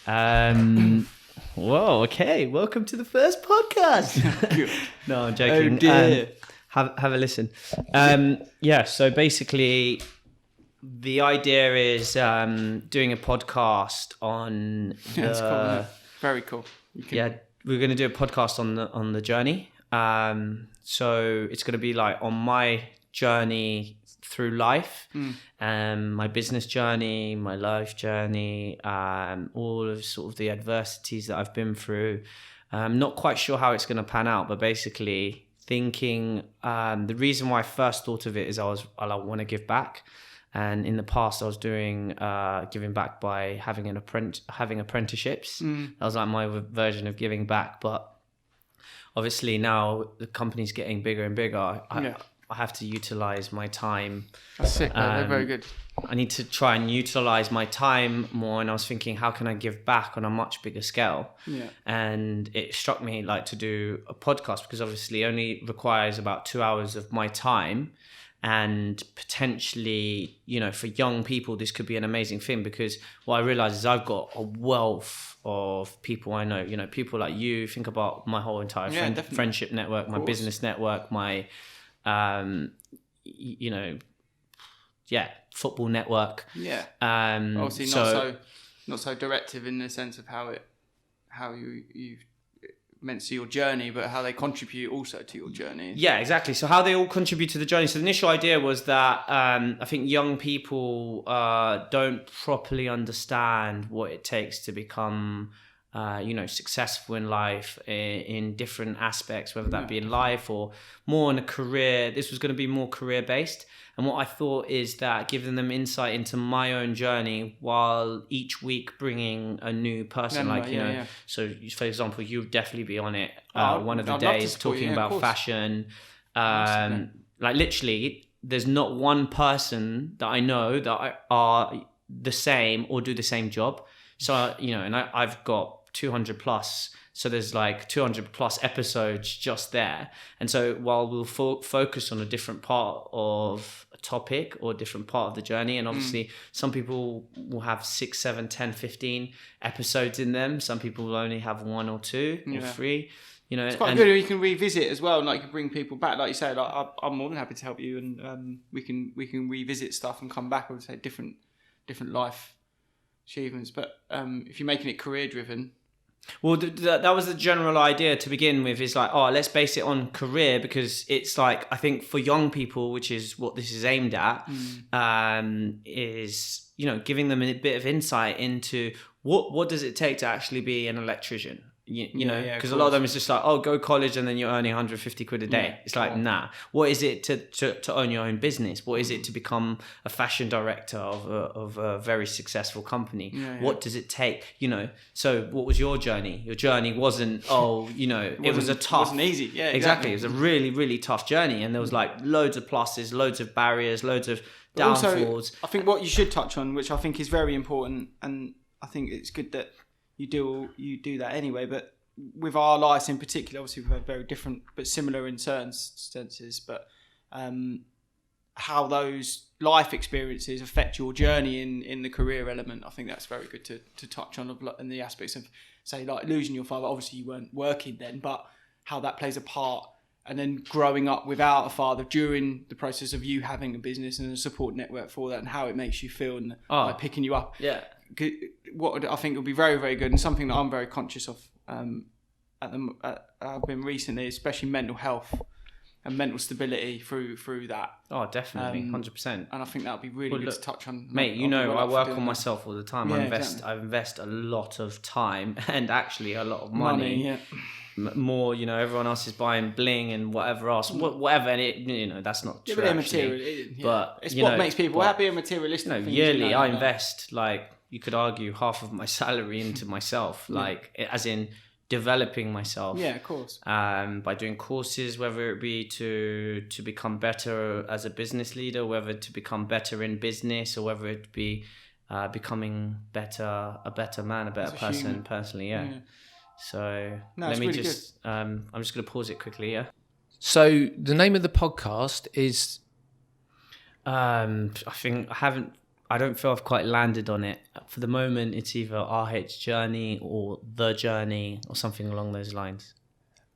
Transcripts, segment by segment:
Whoa, okay. Welcome to the first podcast. No, I'm joking. Oh dear. Have a listen. So basically the idea is doing a podcast on Yeah, it's cool, isn't it? Very cool. We're going to do a podcast on the journey. So it's going to be like on my journey through life, my business journey, my life journey, all of sort of the adversities that I've been through. I'm not quite sure how it's going to pan out, but basically thinking the reason why I first thought of it is I want to give back. And in the past, I was doing giving back by having apprenticeships. That was like my version of giving back. But obviously now the company's getting bigger and bigger. I have to utilize my time. That's sick. They're very good. I need to try and utilize my time more. And I was thinking, how can I give back on a much bigger scale? Yeah. And it struck me like to do a podcast because obviously it only requires about 2 hours of my time. And potentially, for young people, this could be an amazing thing because what I realize is I've got a wealth of people I know, people like you. Think about my whole entire friendship network, my business network, my, football network. Yeah. Obviously not so directive in the sense of how you meant to your journey, but how they contribute also to your journey. Yeah, exactly. So how they all contribute to the journey. So the initial idea was that I think young people don't properly understand what it takes to become successful in life in different aspects, whether that be in life or more in a career. This was going to be more career based. And what I thought is that giving them insight into my own journey while each week bringing a new person, So for example, you'll definitely be on it one of the days talking about fashion. Like literally, there's not one person that I know that are the same or do the same job. So, and I've got 200 plus. So there's like 200 plus episodes just there. And so while we'll focus on a different part of a topic or a different part of the journey, and obviously some people will have 6, 7, 10, 15 episodes in them. Some people will only have 1 or 2 or 3. It's quite good. You can revisit as well, and like you can bring people back. Like you said, I'm more than happy to help you, and we can revisit stuff and come back. I would say different life achievements. But if you're making it career driven. Well, that was the general idea to begin with, is like, let's base it on career, because it's like, I think for young people, which is what this is aimed at, is, giving them a bit of insight into what does it take to actually be an electrician? Because a lot of them is just like, go college and then you're earning 150 quid a day. It's like, nah. What is it to own your own business? What is it to become a fashion director of a very successful company? What does it take? So what was your journey? Your journey wasn't, it was a tough. It wasn't easy. Yeah, exactly. It was a really, really tough journey. And there was like loads of pluses, loads of barriers, loads of downfalls. Also, I think what you should touch on, which I think is very important, and I think it's good that you do that anyway, but with our lives in particular, obviously we're very different but similar in certain senses, but how those life experiences affect your journey in the career element, I think that's very good to touch on, in the aspects of, say, like losing your father. Obviously you weren't working then, but how that plays a part, and then growing up without a father during the process of you having a business and a support network for that, and how it makes you feel, and like picking you up. Yeah. What I think will be very, very good, and something that I'm very conscious of I've been recently, especially mental health and mental stability through that. Oh, definitely, 100%. And I think that would be really good to touch on. Mate, I work on myself all the time. I invest a lot of time and actually a lot of money. More, everyone else is buying bling and whatever else, whatever, and it, that's not true. But it's what makes people happy and materialistic. No, yearly I invest, like, you could argue, half of my salary into myself, like, as in developing myself. Yeah, of course. By doing courses, whether it be to become better as a business leader, whether to become better in business, or whether it be becoming a better man, a better person personally. Yeah. So let me just, I'm just going to pause it quickly. Yeah. So the name of the podcast is, I think I haven't I don't feel I've quite landed on it. For the moment, it's either RH Journey or The Journey or something along those lines.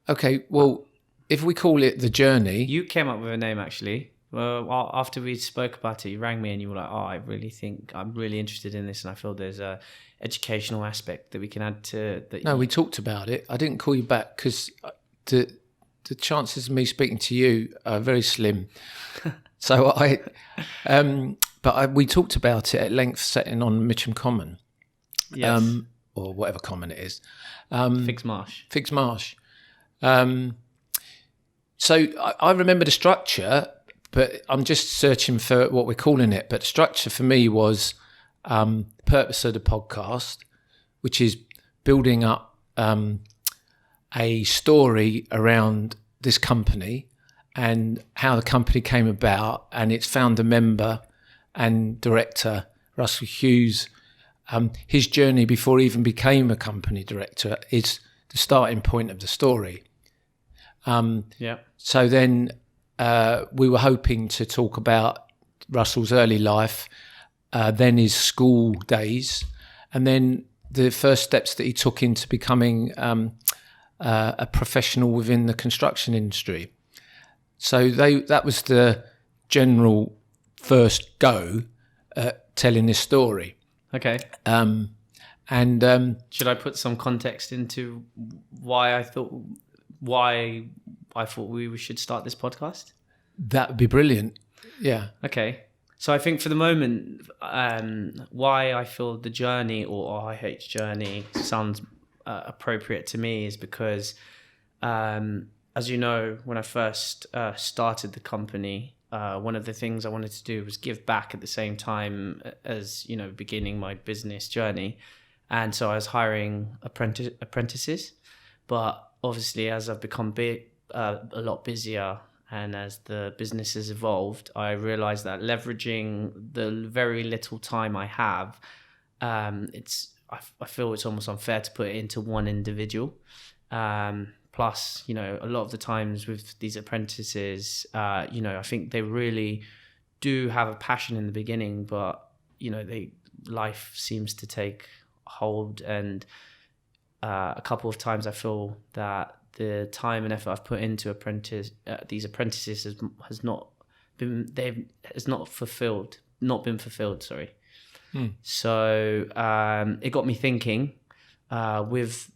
Okay, well, if we call it The Journey... You came up with a name, actually. Well, after we spoke about it, you rang me and you were like, I really think I'm really interested in this and I feel there's a educational aspect that we can add to that. No, we talked about it. I didn't call you back because the chances of me speaking to you are very slim. So we talked about it at length, setting on Mitcham Common, Yes. Or whatever common it is. Figs Marsh. Figs Marsh. So I remember the structure, but I'm just searching for what we're calling it. But the structure for me was the purpose of the podcast, which is building up a story around this company and how the company came about, and its founder member and director, Russell Hughes. His journey before he even became a company director is the starting point of the story. So then we were hoping to talk about Russell's early life, then his school days, and then the first steps that he took into becoming a professional within the construction industry. So that was the general first go at telling this story. Okay. And should I put some context into why I thought we should start this podcast? That would be brilliant. Yeah. Okay. So I think for the moment, why I feel the journey or RH journey sounds appropriate to me is because, as you know, when I first started the company, one of the things I wanted to do was give back at the same time as, beginning my business journey. And so I was hiring apprentices. But obviously, as I've become a lot busier and as the business has evolved, I realized that leveraging the very little time I have, I feel it's almost unfair to put it into one individual. Plus, a lot of the times with these apprentices, I think they really do have a passion in the beginning, but, life seems to take hold. And a couple of times I feel that the time and effort I've put into these apprentices has not been fulfilled. Sorry. So it got me thinking, with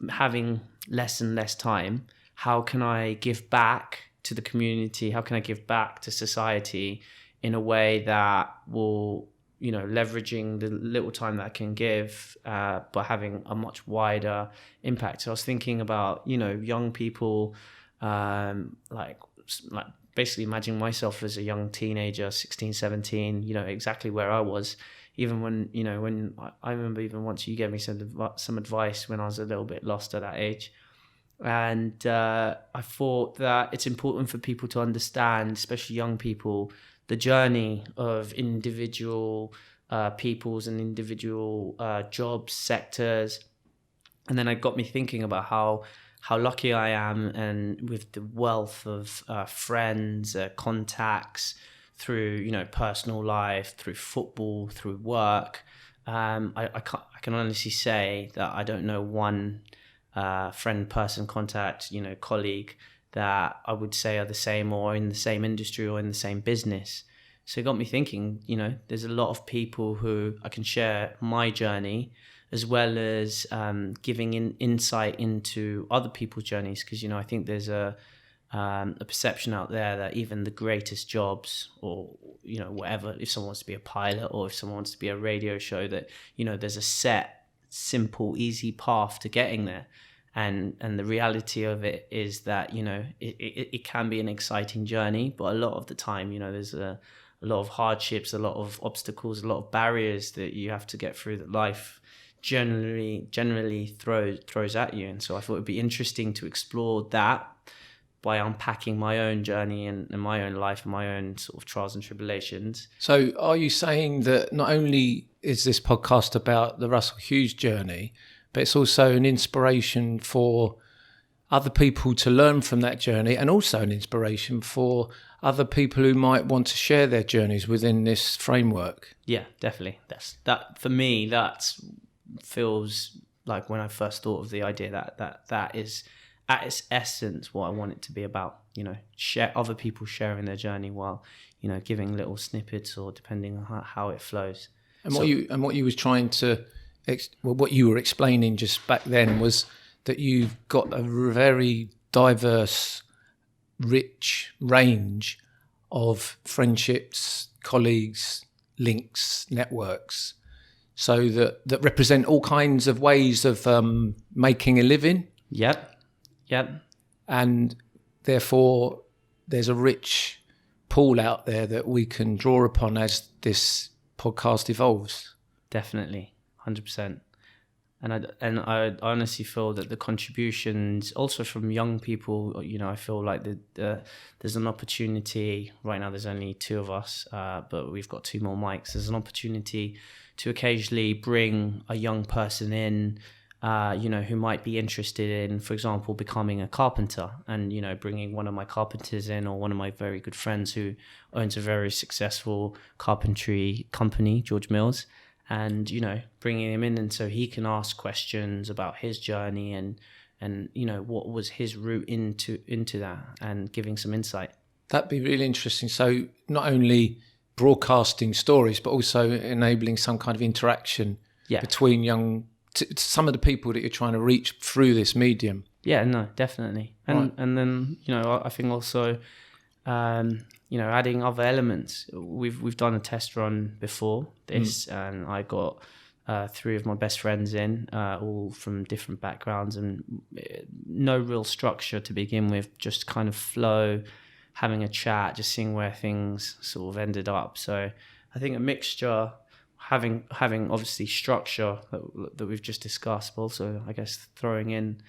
having less and less time, how can I give back to the community? How can I give back to society in a way that will, leveraging the little time that I can give, but having a much wider impact. So I was thinking about, young people, like basically imagining myself as a young teenager, 16, 17, exactly where I was. Even when I remember even once you gave me some advice when I was a little bit lost at that age. And I thought that it's important for people to understand, especially young people, the journey of individual peoples and individual jobs, sectors. And then it got me thinking about how lucky I am, and with the wealth of friends, contacts, through personal life, through football, through work. I can honestly say that I don't know one friend, person, contact, colleague that I would say are the same or in the same industry or in the same business. So it got me thinking, there's a lot of people who I can share my journey, as well as giving insight into other people's journeys. Because, I think there's a perception out there that even the greatest jobs, or, whatever, if someone wants to be a pilot or if someone wants to be a radio show, that, there's a set, simple, easy path to getting there. And the reality of it is that, it can be an exciting journey, but a lot of the time, there's a lot of hardships, a lot of obstacles, a lot of barriers that you have to get through, that life generally throws at you. And so I thought it'd be interesting to explore that by unpacking my own journey and my own life and my own sort of trials and tribulations. So are you saying that not only is this podcast about the Russell Hughes journey, but it's also an inspiration for other people to learn from that journey, and also an inspiration for other people who might want to share their journeys within this framework? Yeah, definitely. That for me, that feels like when I first thought of the idea that is at its essence what I want it to be about. Share other people sharing their journey while giving little snippets or depending on how it flows. And what you was trying to, what you were explaining just back then was that you've got a very diverse, rich range of friendships, colleagues, links, networks, so that represent all kinds of ways of making a living. Yep. And therefore, there's a rich pool out there that we can draw upon as this podcast evolves. Definitely, 100%. And I honestly feel that the contributions also from young people, I feel like there's an opportunity right now. There's only 2 of us, but we've got 2 more mics. There's an opportunity to occasionally bring a young person in, who might be interested in, for example, becoming a carpenter, and bringing one of my carpenters in, or one of my very good friends who owns a very successful carpentry company, George Mills. And bringing him in, and so he can ask questions about his journey and what was his route into that, and giving some insight. That'd be really interesting. So not only broadcasting stories, but also enabling some kind of interaction between some of the people that you're trying to reach through this medium. Yeah, no, definitely. And then I think also adding other elements. We've done a test run before this, and I got 3 of my best friends in, all from different backgrounds, and no real structure to begin with, just kind of flow, having a chat, just seeing where things sort of ended up. So I think a mixture, having obviously structure that we've just discussed, but also I guess throwing in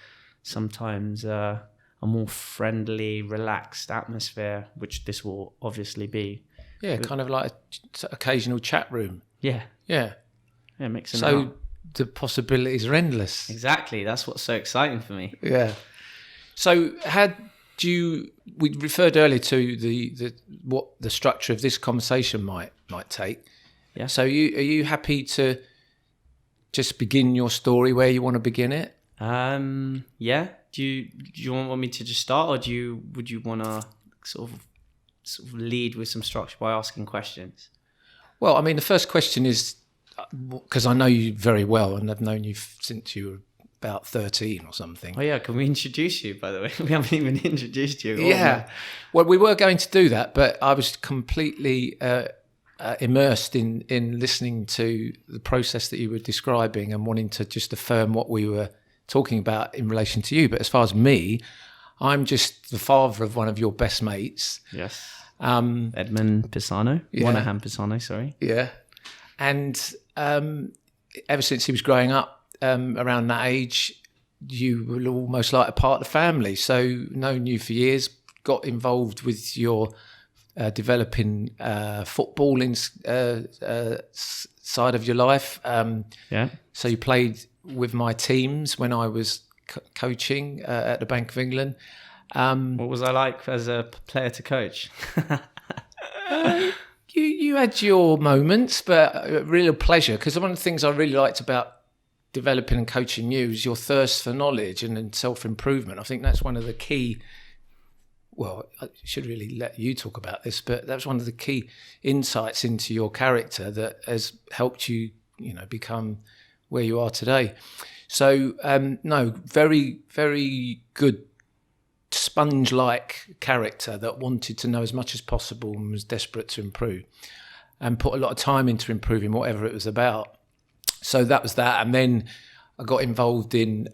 sometimes a more friendly, relaxed atmosphere, which this will obviously be. Yeah, kind of like an occasional chat room. Yeah, mixing it up. So the possibilities are endless. Exactly, that's what's so exciting for me. Yeah. So we referred earlier to what the structure of this conversation might take. Yeah. So are you happy to just begin your story where you want to begin it? Yeah. Do you want me to just start, or would you want to sort of lead with some structure by asking questions? Well, I mean, the first question is, because I know you very well, and I've known you since you were about 13 or something. Oh yeah, can we introduce you, by the way? We haven't even introduced you. Yeah. Well, we were going to do that, but I was completely immersed in listening to the process that you were describing and wanting to just affirm what we were talking about in relation to you. But as far as me, I'm just the father of one of your best mates. Yes. Edmund Pisano. Yeah. Monahan Pisano, sorry. Yeah. And ever since he was growing up, around that age, you were almost like a part of the family. So known you for years, got involved with your developing footballing side of your life. Yeah. So you played with my teams when I was coaching at the Bank of England. What was I like as a player to coach? You had your moments, but a real pleasure, because one of the things I really liked about developing and coaching you is your thirst for knowledge and self-improvement. I think that's one of the key, well, I should really let you talk about this, but that's one of the key insights into your character that has helped you, become where you are today. So, no, very, very good sponge-like character that wanted to know as much as possible and was desperate to improve and put a lot of time into improving whatever it was about. So that was that. And then I got involved in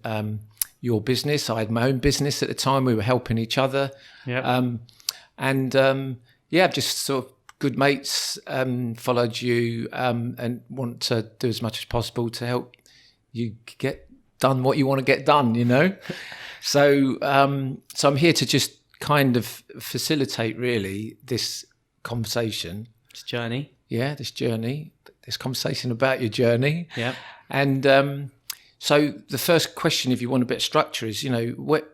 your business. I had my own business at the time. We were helping each other. Yeah. Just sort of good mates, followed you and want to do as much as possible to help you get done what you want to get done, So I'm here to just kind of facilitate really this conversation. This journey. Yeah, this journey, this conversation about your journey. Yeah. And so the first question, if you want a bit of structure, is, what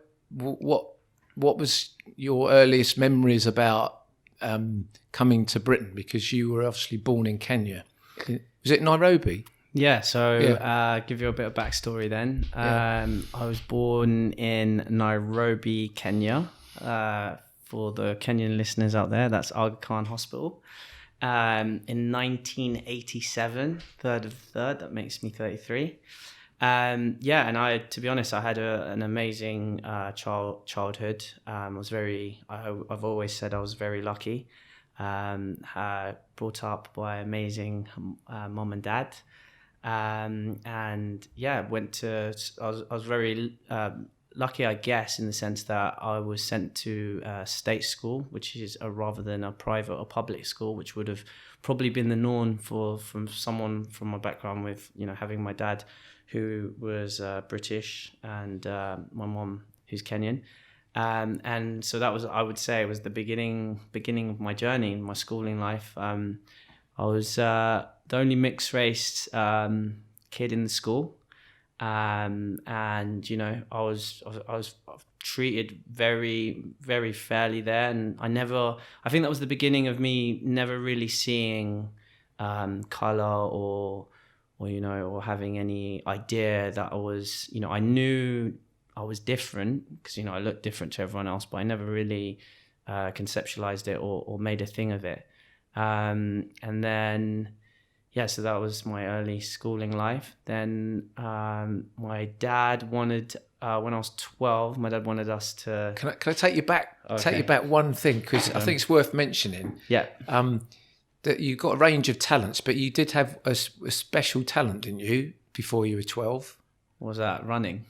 was your earliest memories about coming to Britain? Because you were obviously born in Kenya. Was it Nairobi? Yeah, so give you a bit of backstory then. I was born in Nairobi, Kenya. For the Kenyan listeners out there, that's Aga Khan Hospital. In 1987, 3rd of the 3rd, that makes me 33. And to be honest, I had an amazing childhood. I've always said I was very lucky. Brought up by amazing mom and dad. I was very lucky, I guess, in the sense that I was sent to state school, which is rather than a private or public school, which would have probably been the norm from someone from my background with, having my dad who was British and my mom who's Kenyan. And so that was, I would say, was the beginning of my journey, my schooling life. I was the only mixed race kid in the school. And I was treated very, very fairly there, and I think that was the beginning of me never really seeing color or having any idea that I was, I knew I was different because I looked different to everyone else, but I never really conceptualized it or made a thing of it. And then so that was my early schooling life. Then my dad wanted, when I was 12, my dad wanted us to... Can I take you back? Okay. Take you back one thing, because I think it's worth mentioning. Yeah. That you got a range of talents, but you did have a special talent, didn't you, before you were 12? What was that? Running?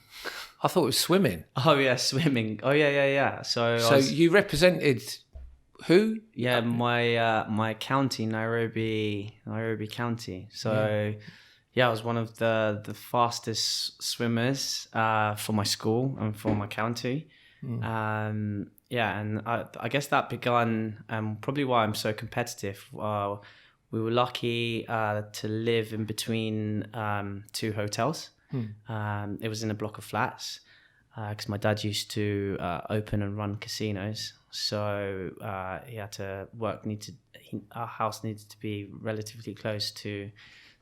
I thought it was swimming. Oh, yeah, swimming. Oh, yeah. So you represented... Who? Yeah, my county, Nairobi County. So, I was one of the fastest swimmers for my school and for my county. And I guess that began probably why I'm so competitive. We were lucky to live in between two hotels. It was in a block of flats because my dad used to open and run casinos. So he had to work. Our house needed to be relatively close to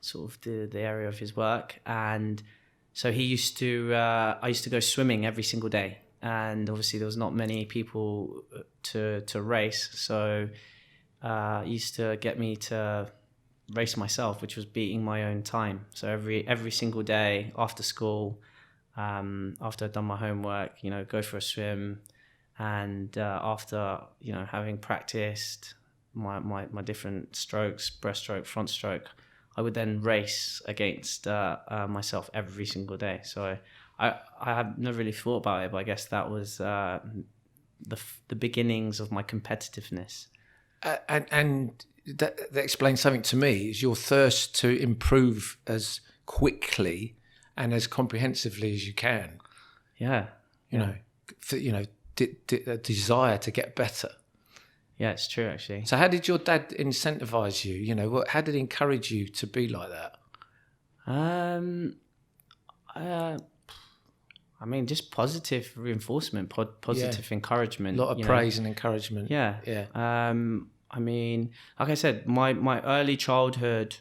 sort of the area of his work, and so I used to go swimming every single day. And obviously there was not many people to race, so he used to get me to race myself, which was beating my own time. So every single day after school, after I'd done my homework, go for a swim. And after having practiced my different strokes, breaststroke, front stroke, I would then race against myself every single day. So I have never really thought about it, but I guess that was the beginnings of my competitiveness. And that explains something to me: is your thirst to improve as quickly and as comprehensively as you can. Yeah. A desire to get better. Yeah, it's true, actually. So how did your dad incentivize you? How did he encourage you to be like that? Just positive reinforcement, positive encouragement. A lot of praise and encouragement. Yeah. Like I said, my early childhood,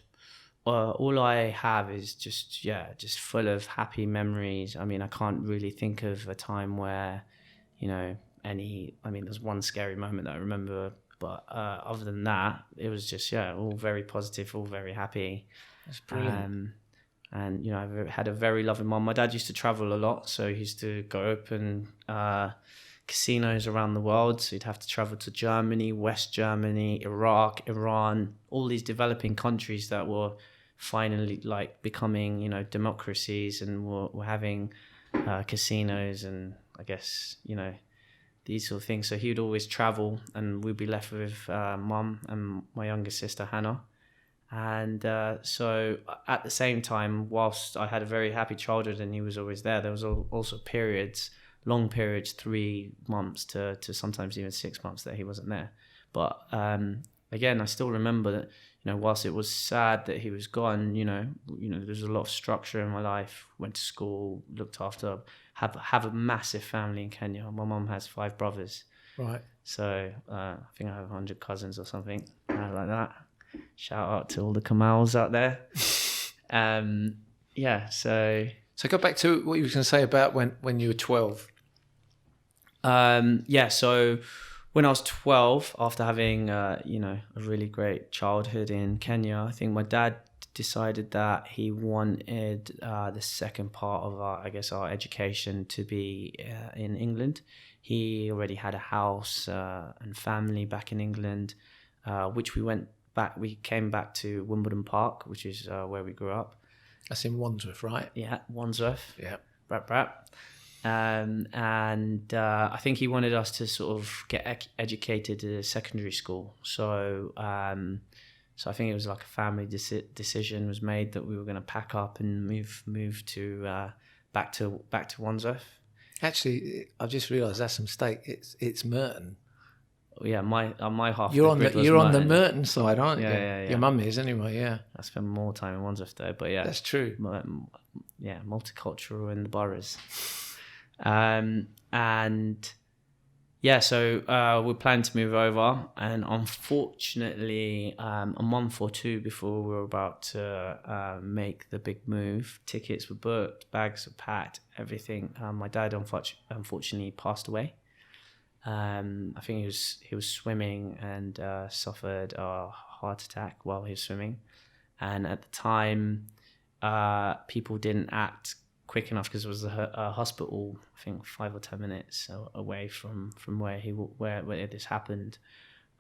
all I have is just full of happy memories. I can't really think of a time where there's one scary moment that I remember, but other than that, it was just, all very positive, all very happy. That's brilliant. I've had a very loving mom. My dad used to travel a lot, so he used to go open casinos around the world. So he'd have to travel to Germany, West Germany, Iraq, Iran, all these developing countries that were finally becoming, democracies, and were having casinos and I guess, these sort of things. So he would always travel, and we'd be left with mum and my younger sister, Hannah. And so at the same time, whilst I had a very happy childhood and he was always there was also long periods, 3 months to sometimes even 6 months that he wasn't there. But again, I still remember that, whilst it was sad that he was gone, there's a lot of structure in my life. Went to school, looked after, have a massive family in Kenya. My mum has 5 brothers. Right. So I think I have 100 cousins or something like that. Shout out to all the Kamals out there. Yeah, so go back to what you were going to say about when you were 12. yeah, so when I was 12, after having a really great childhood in Kenya, I think my dad decided that he wanted the second part of our education to be in England. He already had a house and family back in England, which we came back to Wimbledon Park, which is where we grew up. That's in Wandsworth, right? Yeah, Wandsworth. Yeah. Brap. And I think he wanted us to sort of get educated at secondary school. So I think it was like a family decision was made that we were going to pack up and move to back to Wandsworth. Actually, I've just realised that's a mistake. It's Merton. Yeah, my half. You're of the on grid was on the Merton. Merton side, aren't you? Yeah. Your mum is anyway. Yeah, I spent more time in Wandsworth though, but yeah, that's true. Yeah, multicultural in the boroughs. And yeah, so we planned to move over, and unfortunately, a month or two before we were about to make the big move, tickets were booked, bags were packed, everything. My dad unfortunately passed away. I think he was swimming and suffered a heart attack while he was swimming, and at the time, people didn't act quick enough because it was a hospital, I think 5 or 10 minutes away from where this happened,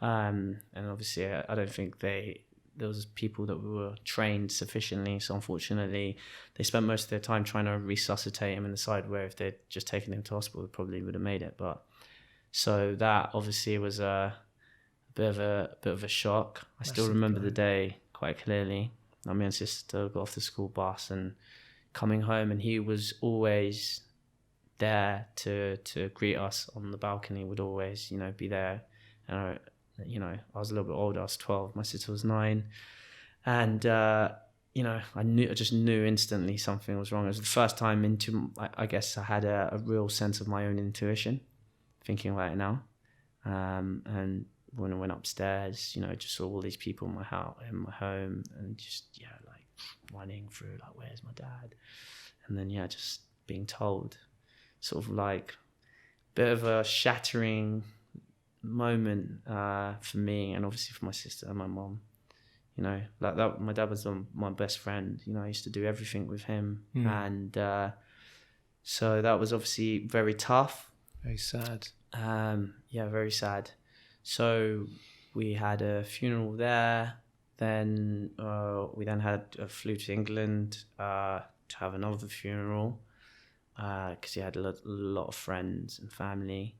and obviously I don't think there was people that were trained sufficiently, so unfortunately they spent most of their time trying to resuscitate him in the side, where if they'd just taken him to hospital, they probably would have made it. But so that obviously was a bit of a shock. I still remember the day quite clearly. Me and sister got off the school bus and coming home, and he was always there to greet us on the balcony, would always be there. And I was a little bit older, I was 12, my sister was 9, and I just knew instantly something was wrong. It was the first time I guess I had a real sense of my own intuition, thinking about it now. And when I went upstairs, just saw all these people in my home, and just like running through, like, where's my dad? And then just being told, sort of like a bit of a shattering moment for me, and obviously for my sister and my mom. Like that, my dad was my best friend. I used to do everything with him, and so that was obviously very tough. Very sad. Very sad. So we had a funeral there. Then we flew to England to have another funeral because he had a lot of friends and family.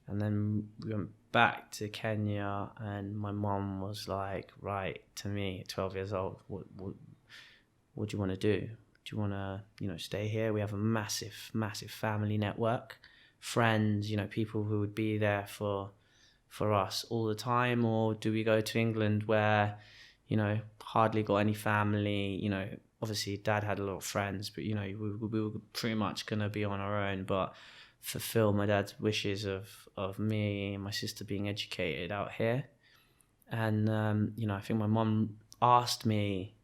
And then we went back to Kenya, and my mom was like, right, to me at 12 years old, what do you want to do? Do you want to stay here? We have a massive family network, friends, people who would be there for us all the time, or do we go to England where hardly got any family? Obviously dad had a lot of friends, but we were pretty much gonna be on our own, but fulfill my dad's wishes of me and my sister being educated out here. And I think my mom asked me,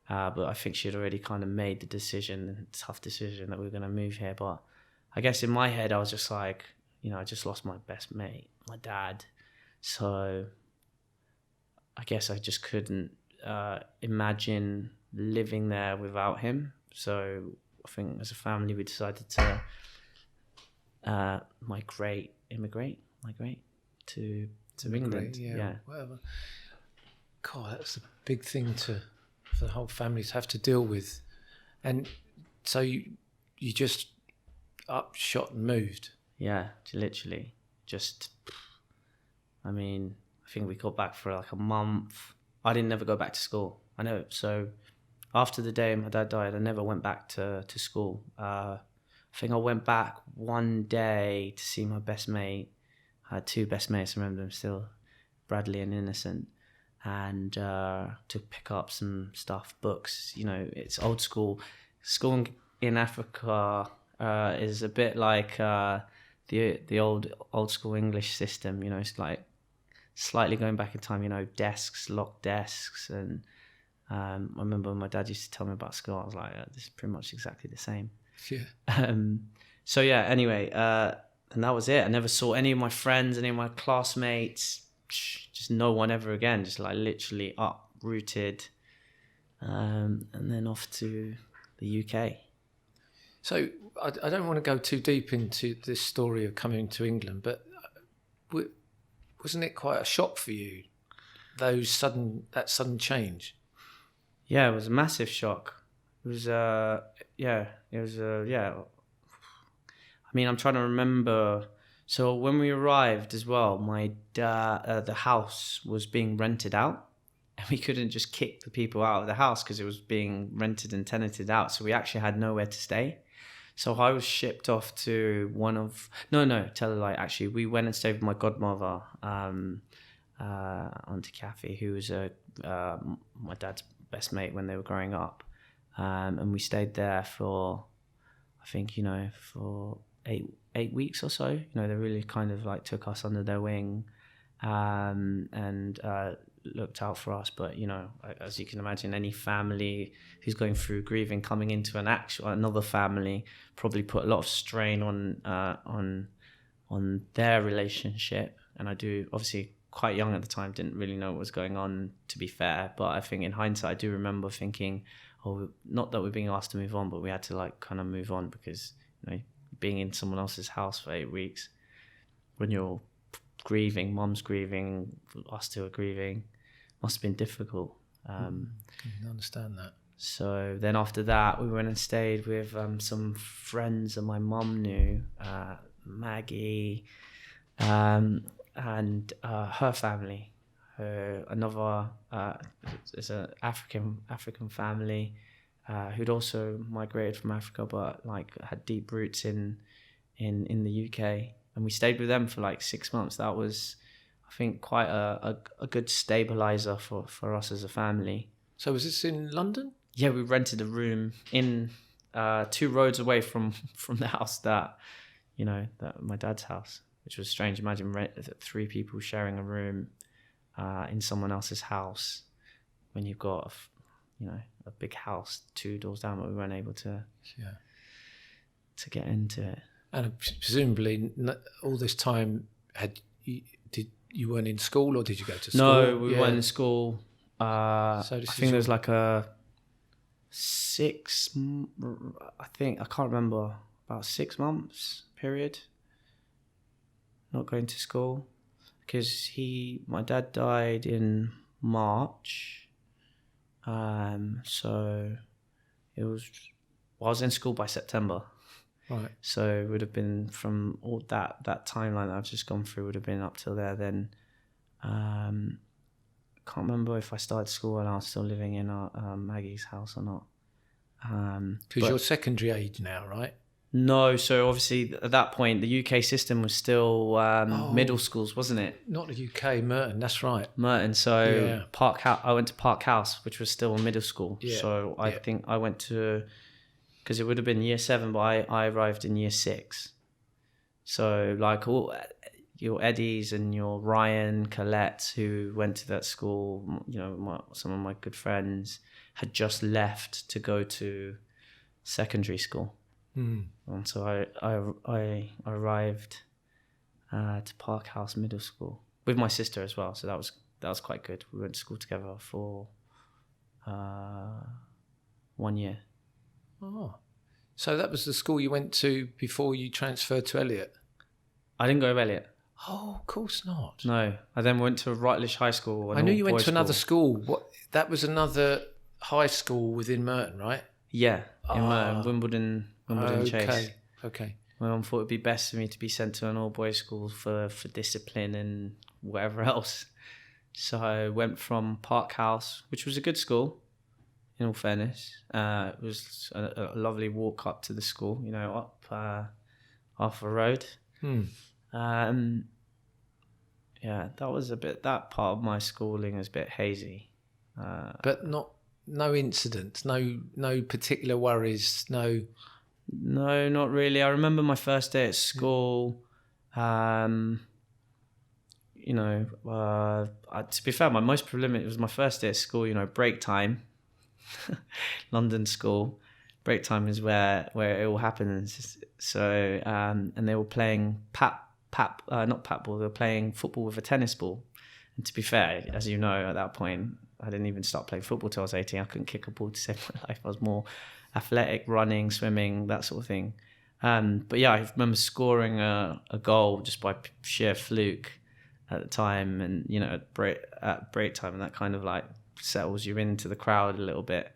but I think she had already kind of made the tough decision that we were gonna move here. But I guess in my head I was just like, I just lost my best mate, my dad, so I guess I just couldn't imagine living there without him. So I think as a family we decided to immigrate to England. Yeah, whatever. God, that's a big thing for the whole family to have to deal with. And so you just up, shot and moved. Yeah, literally. I think we got back for like a month. I didn't never go back to school. I know. So after the day my dad died, I never went back to school. I think I went back one day to see my best mate. I had 2 best mates, I remember them still, Bradley and Innocent, and to pick up some stuff, books. It's old school. School in Africa is a bit like the old school English system. You know, it's like slightly going back in time. You know, desks, locked desks, and I remember when my dad used to tell me about school. I was like, this is pretty much exactly the same. Yeah. So yeah. Anyway, and that was it. I never saw any of my friends, any of my classmates. Just no one ever again. Just like literally uprooted, and then off to the UK. So I don't want to go too deep into this story of coming to England, but wasn't it quite a shock for you, that sudden change? Yeah, it was a massive shock. It was I mean, I'm trying to remember. So when we arrived as well, my dad, the house was being rented out, and we couldn't just kick the people out of the house because it was being rented and tenanted out. So we actually had nowhere to stay. So I was shipped off to tell a lie. Actually, we went and stayed with my godmother, Auntie Kathy, who was my dad's best mate when they were growing up, and we stayed there for, I think, for 8 weeks or so. They really kind of like took us under their wing, and looked out for us. But as you can imagine, any family who's going through grieving coming into another family probably put a lot of strain on their relationship. And I do, obviously quite young at the time, didn't really know what was going on, to be fair, but I think in hindsight I do remember thinking, not that we're being asked to move on, but we had to like kind of move on, because being in someone else's house for 8 weeks when you're grieving, mum's grieving, us two are grieving, must have been difficult. I can understand that. So then after that, we went and stayed with some friends that my mum knew, Maggie, and her family. Another is an African family who'd also migrated from Africa, but like had deep roots in the UK. And we stayed with them for like 6 months. That was, I think, quite a good stabilizer for us as a family. So was this in London? Yeah, we rented a room in 2 roads away from the house that my dad's house, which was strange. Imagine 3 people sharing a room in someone else's house when you've got a big house 2 doors down, but we weren't able to get into it. And presumably all this time you weren't in school, or did you go to school? No, we weren't in school. So I think there was like a 6, I can't remember, about 6 months period not going to school, because my dad died in March, so I was in school by September. Right. So it would have been from all that timeline that I've just gone through, would have been up till there. Then can't remember if I started school and I was still living in Maggie's house or not. Because you're secondary age now, right? No, so obviously at that point the UK system was still middle schools, wasn't it? Not the UK, Merton. That's right. Merton. So I went to Park House, which was still a middle school. Yeah. So I think I went to, because it would have been year 7, but I arrived in year 6. So like all your Eddies and your Ryan, Colette, who went to that school, some of my good friends had just left to go to secondary school. And so I arrived to Park House Middle School with my sister as well. So that was quite good. We went to school together for 1 year. Oh, so that was the school you went to before you transferred to Elliot? I didn't go to Elliot. Oh, of course not. No, I then went to Rutledge High School. I knew you went to another school. What? That was another high school within Merton, right? Yeah, in Merton, Wimbledon Chase. Okay. My mum thought it'd be best for me to be sent to an all-boys school for discipline and whatever else. So I went from Park House, which was a good school, in all fairness. It was a lovely walk up to the school, up Arthur Road. Yeah, that part of my schooling was a bit hazy. But no incidents, no particular worries, no... No, not really. I remember my first day at school. To be fair, my most prolific was my first day at school. Break time, London school. Break time is where it all happens. So and they were playing not pat ball. They were playing football with a tennis ball. And to be fair, as you know, at that point, I didn't even start playing football till I was 18. I couldn't kick a ball to save my life. I was more athletic, running, swimming, that sort of thing. But yeah, I remember scoring a goal just by sheer fluke at the time, and at break time, and that kind of like settles you into the crowd a little bit.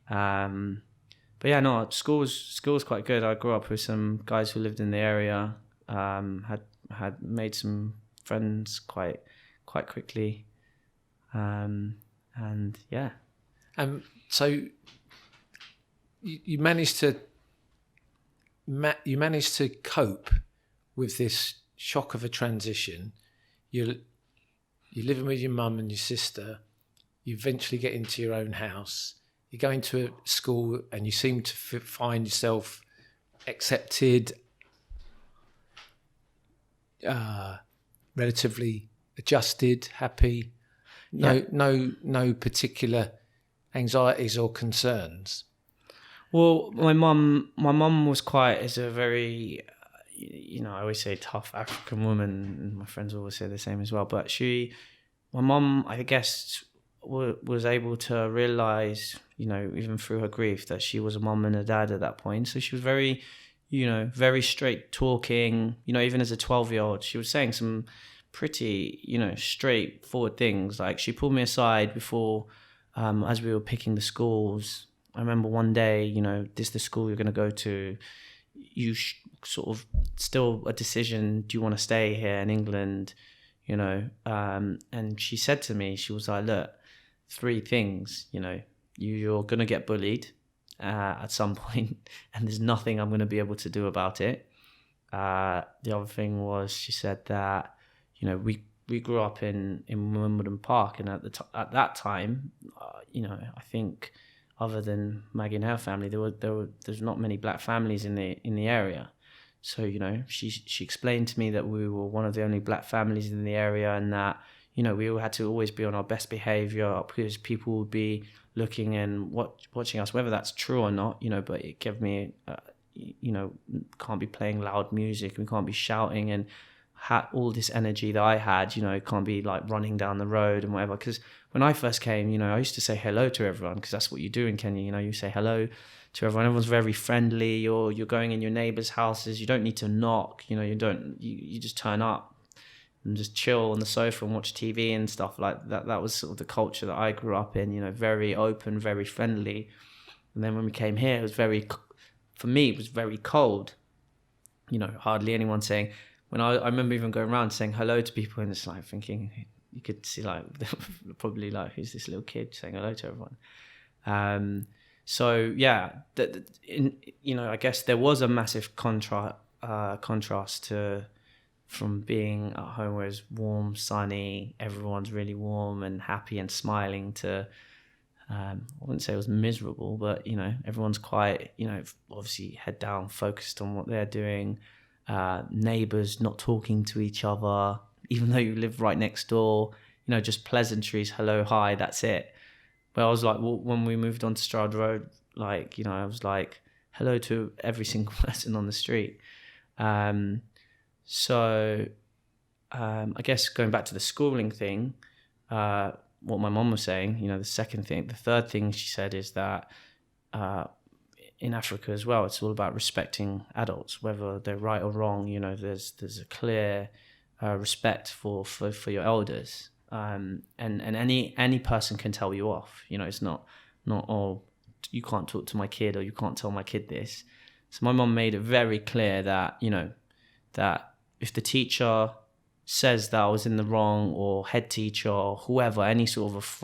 But yeah, no, school was quite good. I grew up with some guys who lived in the area. Had made some friends quite quickly, and yeah. So you managed to cope with this shock of a transition. You're living with your mum and your sister. You eventually get into your own house. You go into a school and you seem to find yourself accepted, relatively adjusted, happy. No particular anxieties or concerns. Well, my mum is a very, I always say tough African woman, and my friends always say the same as well. But my mum, I guess, was able to realize, even through her grief, that she was a mum and a dad at that point. So she was very, very straight talking. Even as a 12-year-old, she was saying some pretty, straightforward things. Like, she pulled me aside before, as we were picking the schools. I remember one day, this is the school you're going to go to. You sort of still a decision. Do you want to stay here in England? And she said to me, she was like, look, 3 things, you're going to get bullied at some point, and there's nothing I'm going to be able to do about it. The other thing was, she said that, we grew up in Wimbledon Park, and at that time, I think, other than Maggie and her family, there's not many black families in the area. So, she explained to me that we were one of the only black families in the area, and that, we all had to always be on our best behavior because people would be looking and watching us, whether that's true or not, but it gave me, can't be playing loud music, we can't be shouting, and all this energy that I had, can't be like running down the road and whatever. Because when I first came, I used to say hello to everyone, because that's what you do in Kenya. You say hello to everyone. Everyone's very friendly. You're going in your neighbors' houses. You don't need to knock. You just turn up and just chill on the sofa and watch TV and stuff like that. That was sort of the culture that I grew up in. Very open, very friendly. And then when we came here, for me, it was very cold. Hardly anyone saying. When I remember even going around saying hello to people, and it's like thinking, you could see like probably like, who's this little kid saying hello to everyone? So yeah, I guess there was a massive contrast from being at home where it's warm, sunny, everyone's really warm and happy and smiling, to I wouldn't say it was miserable, but everyone's quite, obviously head down, focused on what they're doing. Neighbors not talking to each other, even though you live right next door, just pleasantries, hello, hi, that's it. But I was like, when we moved on to Stroud Road, like, I was like, hello to every single person on the street. So I guess going back to the schooling thing, what my mom was saying, the third thing she said is that in Africa as well, it's all about respecting adults, whether they're right or wrong. There's a clear respect for your elders, and any person can tell you off. It's not oh, you can't talk to my kid, or you can't tell my kid this. So my mom made it very clear that that if the teacher says that I was in the wrong, or head teacher, or whoever, any sort of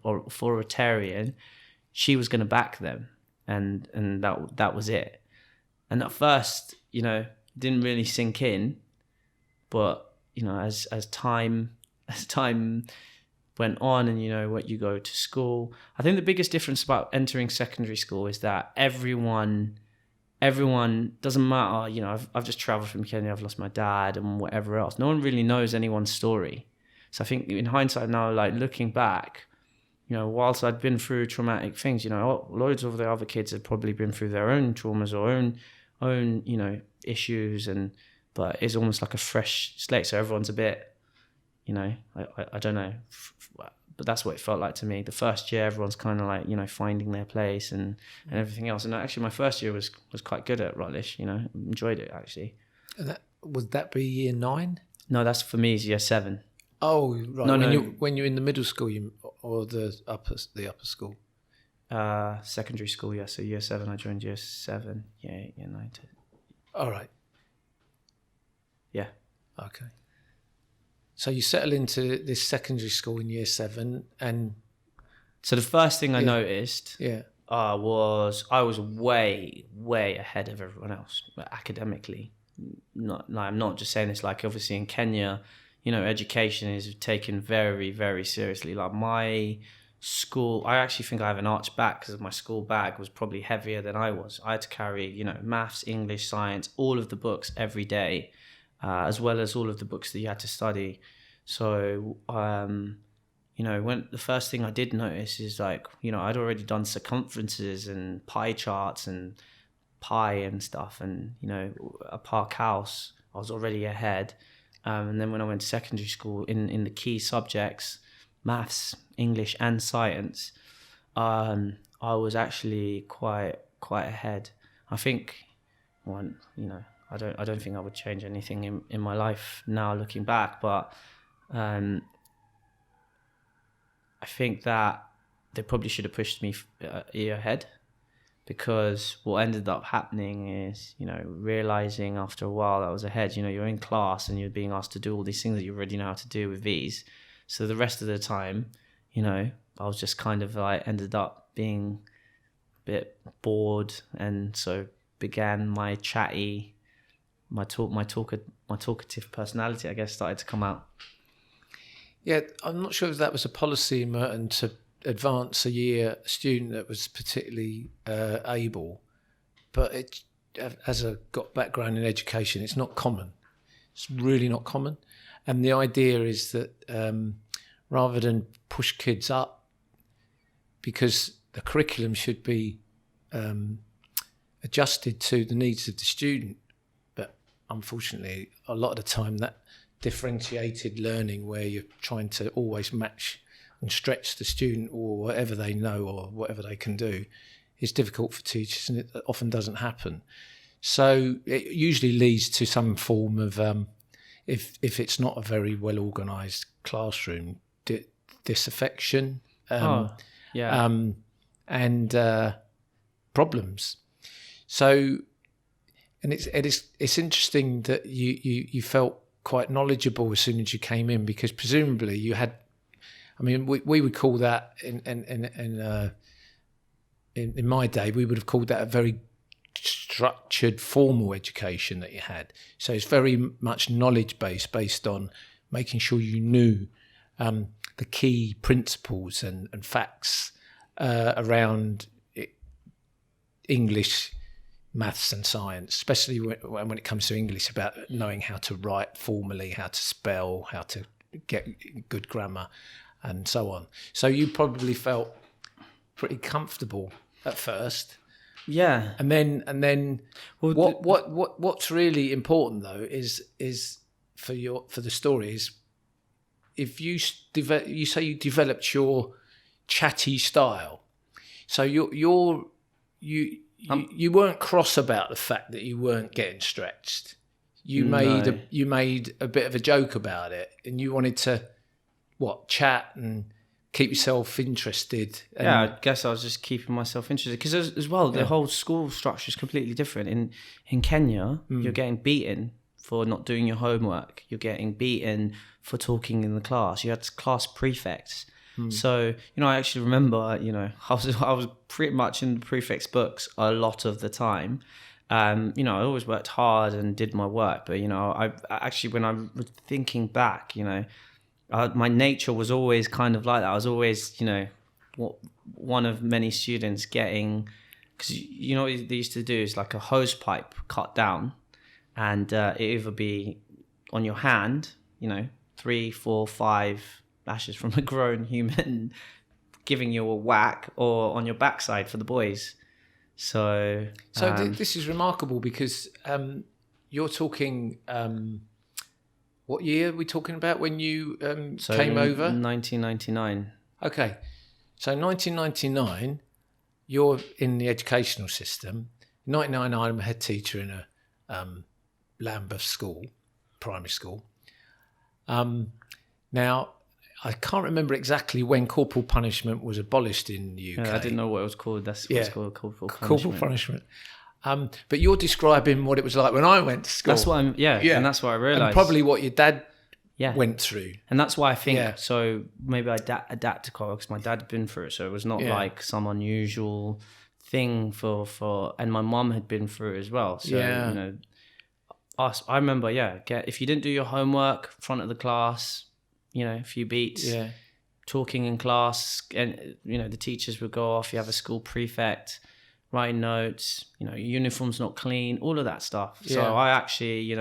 authoritarian, she was going to back them. And that was it. And at first, it didn't really sink in, but as time went on, and what you go to school, I think the biggest difference about entering secondary school is that everyone everyone, doesn't matter, you know, I've just traveled from Kenya, I've lost my dad and whatever else. No one really knows anyone's story. So I think in hindsight now, like looking back, you know, whilst I'd been through traumatic things, you know, loads of the other kids had probably been through their own traumas or own, you know, issues, but it's almost like a fresh slate. So everyone's a bit, you know, I don't know, but that's what it felt like to me. The first year, everyone's kind of like, you know, finding their place and everything else. And actually, my first year was quite good at Rutlish. You know, enjoyed it actually. And would that be year 9? No, that's for me is year 7. Oh, right. No, when you're in the middle school, or the upper school. Secondary school, yeah. So year 7, I joined year 7. Yeah, year 9. All right. Yeah. Okay. So you settle into this secondary school in year 7, and so the first thing I noticed, was I was way ahead of everyone else academically. I'm not just saying this. Like obviously in Kenya, you know, education is taken very, very seriously. Like my school, I actually think I have an arch back because my school bag was probably heavier than I was. I had to carry, you know, maths, English, science, all of the books every day, as well as all of the books that you had to study. So, you know, when the first thing I did notice is like, you know, I'd already done circumferences and pie charts and pi and stuff, and you know, a park house, I was already ahead. And then when I went to secondary school, in the key subjects, maths, English, and science, I was actually quite ahead. I think, you know, I don't think I would change anything in my life now looking back, but I think that they probably should have pushed me a year ahead. Because what ended up happening is, you know, realizing after a while that I was ahead, you know, you're in class and you're being asked to do all these things that you already know how to do with these. So the rest of the time, you know, I was just kind of like ended up being a bit bored. And so began my chatty, my talkative personality, I guess, started to come out. Yeah, I'm not sure if that was a policy in Merton to advance a year a student that was particularly able, but it, as a got background in education, it's not common. It's really not common, and the idea is that rather than push kids up, because the curriculum should be adjusted to the needs of the student, but unfortunately, a lot of the time that differentiated learning where you're trying to always match and stretch the student or whatever they know or whatever they can do is difficult for teachers, and it often doesn't happen. So it usually leads to some form of, if it's not a very well organised classroom, disaffection and problems. So, and it's interesting that you felt quite knowledgeable as soon as you came in, because presumably you had, I mean, we would call that in my day, we would have called that a very structured, formal education that you had. So it's very much knowledge based on making sure you knew the key principles and facts around English, maths and science, especially when it comes to English, about knowing how to write formally, how to spell, how to get good grammar, and so on. So you probably felt pretty comfortable at first. Yeah. And then well, what's really important though is for the story is, if you say you developed your chatty style, so you weren't cross about the fact that you weren't getting stretched. You made a bit of a joke about it, and you wanted to chat and keep yourself interested. And yeah, I guess I was just keeping myself interested, because as well, the whole school structure is completely different. In Kenya, you're getting beaten for not doing your homework. You're getting beaten for talking in the class. You had class prefects. So, I actually remember, I was pretty much in the prefect's books a lot of the time. I always worked hard and did my work, but, I actually, when I'm thinking back, my nature was always kind of like that. I was always, one of many students getting because you know what they used to do is like a hose pipe cut down, and it either be on your hand, 3, 4, 5 lashes from a grown human giving you a whack, or on your backside for the boys. So this is remarkable because you're talking. What year are we talking about when you came over? 1999. Okay, so 1999, you're in the educational system. 1999, I'm a head teacher in a Lambeth school, primary school. Now, I can't remember exactly when corporal punishment was abolished in the UK. Yeah, I didn't know what it was called. That's what it's called, corporal punishment. Corporal punishment. But you're describing what it was like when I went to school. That's what and that's what I realised. And probably what your dad went through. And that's why I think, so maybe I adapt to because my dad had been through it, so it was not like some unusual thing for and my mum had been through it as well. So, I remember, if you didn't do your homework, front of the class, a few beats, talking in class, and, the teachers would go off, you have a school prefect, writing notes, your uniform's not clean, all of that stuff. So I actually,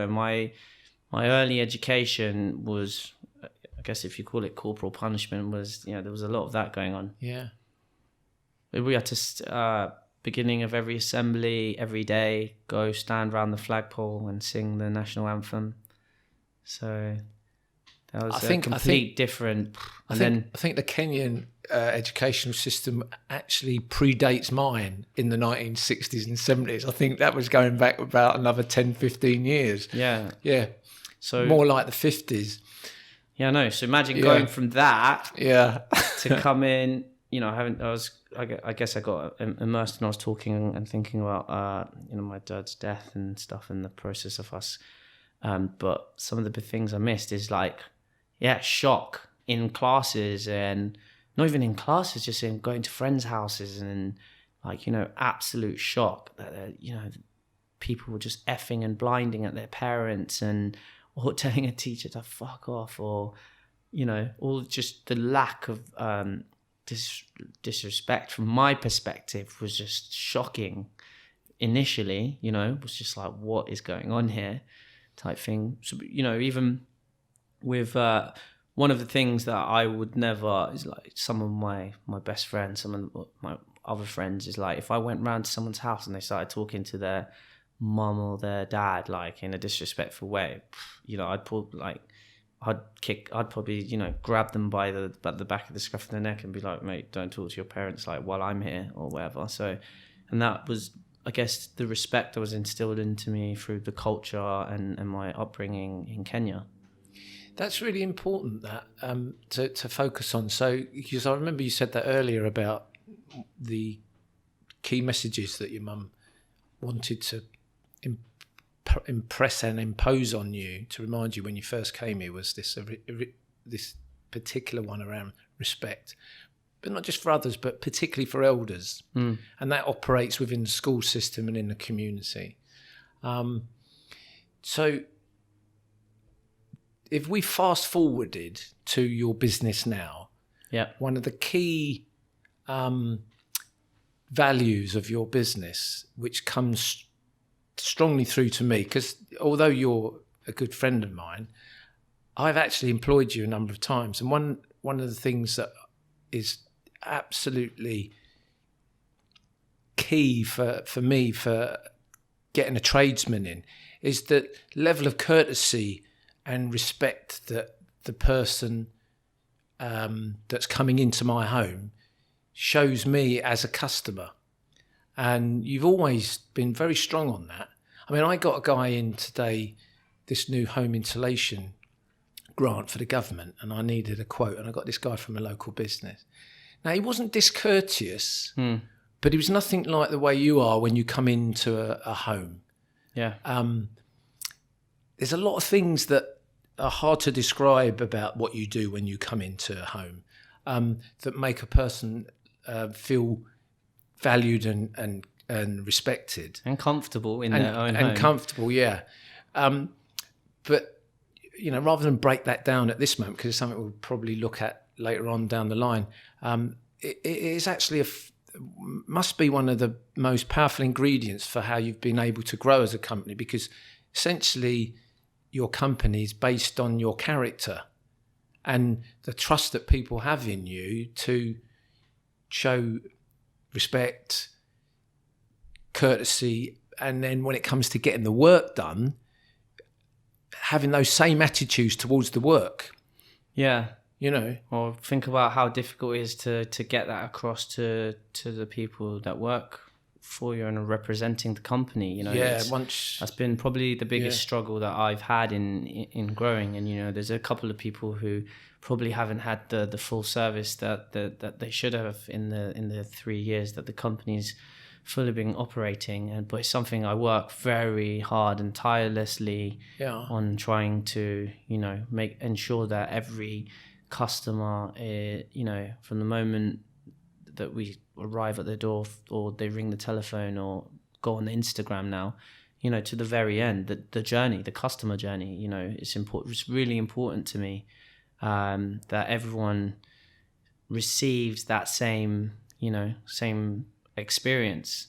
my early education was, I guess if you call it corporal punishment, was, there was a lot of that going on. Yeah. We had to, beginning of every assembly, every day, go stand around the flagpole and sing the national anthem. So that was different. I think the Kenyan educational system actually predates mine in the 1960s and 70s. I think that was going back about another 10, 15 years. Yeah. Yeah. So more like the 50s. Yeah, no. So imagine going from that to come in, I guess I got immersed and I was talking and thinking about, my dad's death and stuff and the process of us. But some of the big things I missed is shock in classes, and not even in classes, just in going to friends' houses, and absolute shock that, people were just effing and blinding at their parents or telling a teacher to fuck off, or, all just the lack of disrespect from my perspective was just shocking initially, was just like, what is going on here type thing. So, even with one of the things that I would never is like some of my best friends, some of my other friends is like, if I went round to someone's house and they started talking to their mum or their dad in a disrespectful way, I'd probably grab them by the back of the scruff of the neck and be like, mate, don't talk to your parents while I'm here or whatever. So, and that was, I guess, the respect that was instilled into me through the culture and my upbringing in Kenya. That's really important that to focus on. So, because I remember you said that earlier about the key messages that your mum wanted to impress and impose on you to remind you when you first came here was this particular one around respect, but not just for others, but particularly for elders. And that operates within the school system and in the community. So if we fast forwarded to your business now, one of the key values of your business, which comes strongly through to me, because although you're a good friend of mine, I've actually employed you a number of times. And one of the things that is absolutely key for me for getting a tradesman in is the level of courtesy and respect that the person that's coming into my home shows me as a customer. And you've always been very strong on that. I mean, I got a guy in today, this new home insulation grant for the government, and I needed a quote, and I got this guy from a local business. Now, he wasn't discourteous, but he was nothing like the way you are when you come into a home. Yeah. There's a lot of things that are hard to describe about what you do when you come into a home that make a person feel valued and respected and comfortable in their own home. And comfortable, yeah. But rather than break that down at this moment, because it's something we'll probably look at later on down the line, it is actually must be one of the most powerful ingredients for how you've been able to grow as a company, because essentially your company is based on your character and the trust that people have in you to show respect, courtesy, and then when it comes to getting the work done, having those same attitudes towards the work. Yeah. You know, Or think about how difficult it is to get that across to the people that work for you and are representing the company. You know, that's been probably the biggest struggle that I've had in growing. And you know, there's a couple of people who probably haven't had the full service that they should have in the 3 years that the company's fully been operating. But it's something I work very hard and tirelessly on trying to, you know, ensure that every customer, you know, from the moment that we arrive at their door or they ring the telephone or go on the Instagram now, you know, to the very end, the journey, the customer journey, you know, it's important. It's really important to me that everyone receives that same, you know, same experience.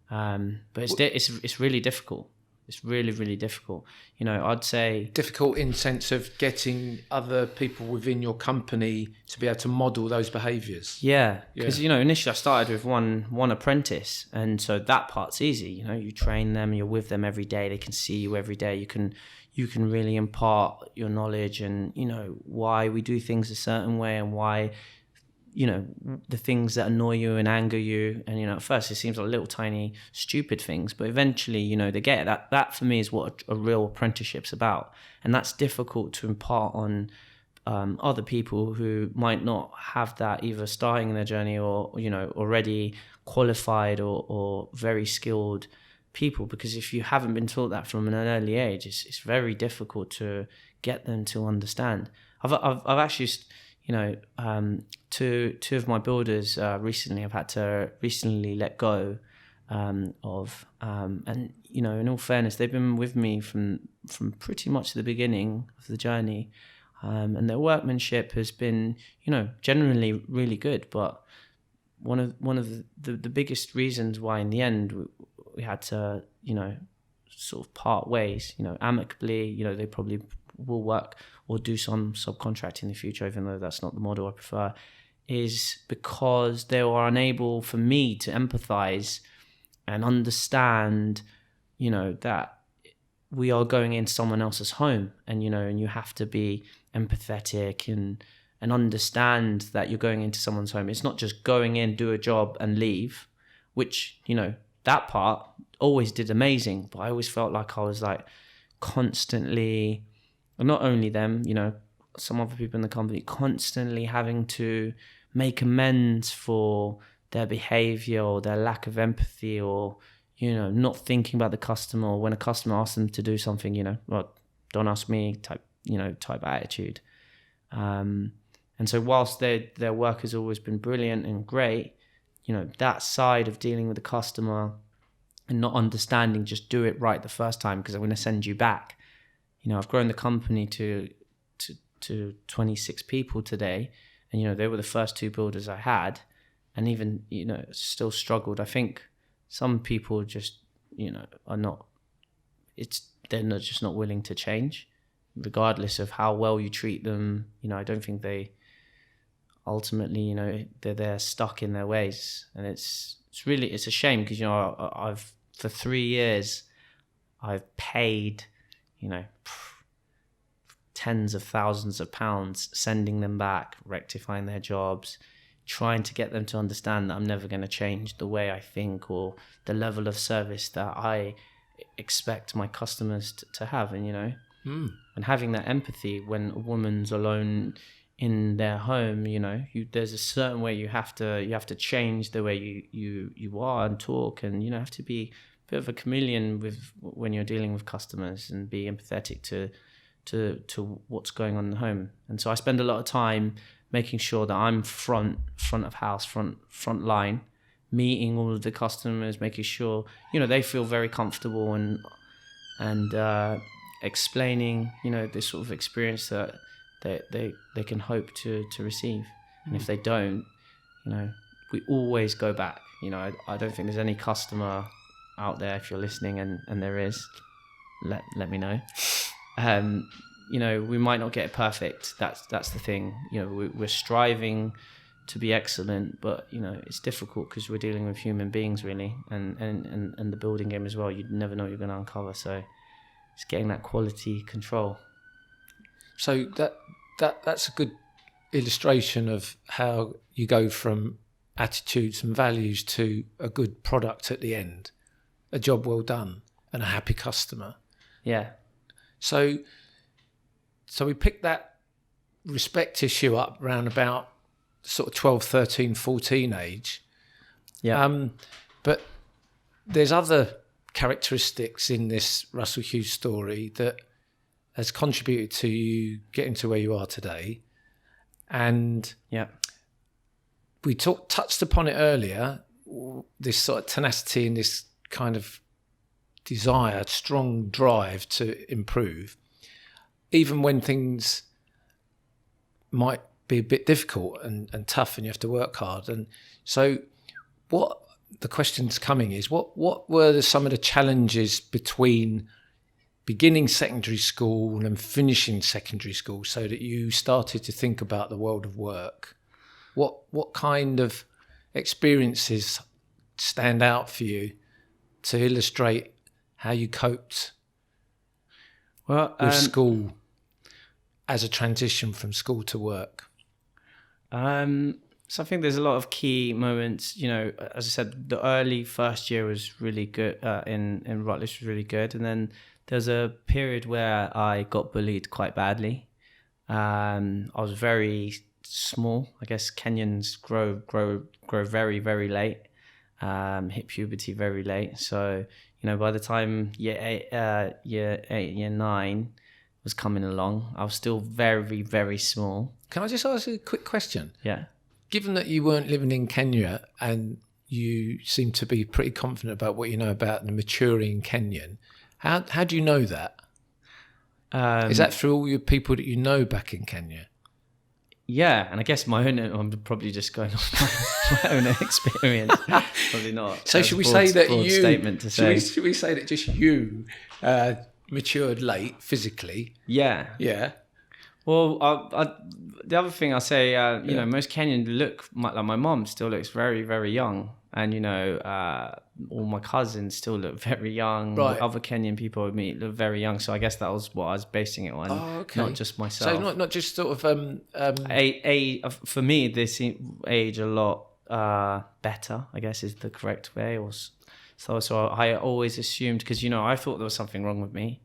But it's really difficult. It's really, really difficult. You know, I'd say... Difficult in sense of getting other people within your company to be able to model those behaviours. Yeah, because, you know, initially I started with one apprentice, and so that part's easy. You know, you train them, you're with them every day, they can see you every day. You can really impart your knowledge and, you know, why we do things a certain way and why... you know, the things that annoy you and anger you. And, you know, at first it seems like little tiny stupid things, but eventually, you know, they get it. That for me is what a real apprenticeship's about. And that's difficult to impart on other people who might not have that either starting in their journey or, you know, already qualified or very skilled people. Because if you haven't been taught that from an early age, it's very difficult to get them to understand. I've actually... You know, two of my builders recently I've had to recently let go of, and you know, in all fairness, they've been with me from pretty much the beginning of the journey, and their workmanship has been, you know, generally really good. But one of the biggest reasons why in the end we had to, you know, sort of part ways, you know, amicably. You know, they probably will work or do some subcontract in the future, even though that's not the model I prefer, is because they were unable for me to empathize and understand, you know, that we are going into someone else's home, and, you know, and you have to be empathetic and understand that you're going into someone's home. It's not just going in, do a job and leave, which, you know, that part always did amazing, but I always felt like I was like constantly... not only them, you know, some other people in the company constantly having to make amends for their behavior or their lack of empathy, or, you know, not thinking about the customer, or when a customer asks them to do something, you know, well, don't ask me type attitude. And so whilst their work has always been brilliant and great, you know, that side of dealing with the customer and not understanding, just do it right the first time because I'm going to send you back. You know, I've grown the company to 26 people today, and, you know, they were the first two builders I had, and even, you know, still struggled. I think some people just, you know, they're just not willing to change, regardless of how well you treat them. You know, I don't think they ultimately, you know, they're stuck in their ways, and it's a shame because, you know, I've for 3 years I've paid, you know, tens of thousands of pounds, sending them back, rectifying their jobs, trying to get them to understand that I'm never going to change the way I think or the level of service that I expect my customers to have. And, you know, and having that empathy when a woman's alone in their home, you know, there's a certain way you have to change the way you are and talk, and, you know, have to be a bit of a chameleon when you're dealing with customers and be empathetic to what's going on in the home. And so I spend a lot of time making sure that I'm front of house, front line, meeting all of the customers, making sure, you know, they feel very comfortable and explaining, you know, this sort of experience that they can hope to receive. And if they don't, you know, we always go back. You know, I don't think there's any customer out there, if you're listening, and there is, let me know. You know, we might not get it perfect. That's the thing. You know, we're striving to be excellent, but you know, it's difficult because we're dealing with human beings really, and the building game as well. You never know what you're going to uncover. So it's getting that quality control. So that's a good illustration of how you go from attitudes and values to a good product at the end, a job well done, and a happy customer. Yeah. So we picked that respect issue up around about sort of 12, 13, 14 age. Yeah. But there's other characteristics in this Russell Hughes story that has contributed to you getting to where you are today. And yeah, we touched upon it earlier, this sort of tenacity and this kind of desire, strong drive to improve, even when things might be a bit difficult and tough and you have to work hard. And so what the question's coming is, what were some of the challenges between beginning secondary school and finishing secondary school so that you started to think about the world of work? What kind of experiences stand out for you to illustrate how you coped with school as a transition from school to work? So I think there's a lot of key moments. You know, as I said, the early first year was really good. In Rutledge was really good, and then there's a period where I got bullied quite badly. I was very small. I guess Kenyans grow very, very late. Hit puberty very late. So, you know, by the time year 8, year 9 was coming along, I was still very, very small. Can I just ask you a quick question? Yeah. Given that you weren't living in Kenya and you seem to be pretty confident about what you know about the maturing Kenyan, how do you know that? Is that through all your people that you know back in Kenya? Yeah, and I guess I'm probably just going off my own experience. Probably not. So should we say that you? Statement to say. Should we say that just you matured late physically? Yeah. Yeah. Well, the other thing I'll say, you know, most Kenyans look like my mom still looks very, very young. And, you know, all my cousins still look very young. Right. Other Kenyan people I would meet look very young. So I guess that was what I was basing it on. Oh, okay. Not just myself. So not just sort of... For me, they seem age a lot better, I guess is the correct way. So I always assumed, because, you know, I thought there was something wrong with me.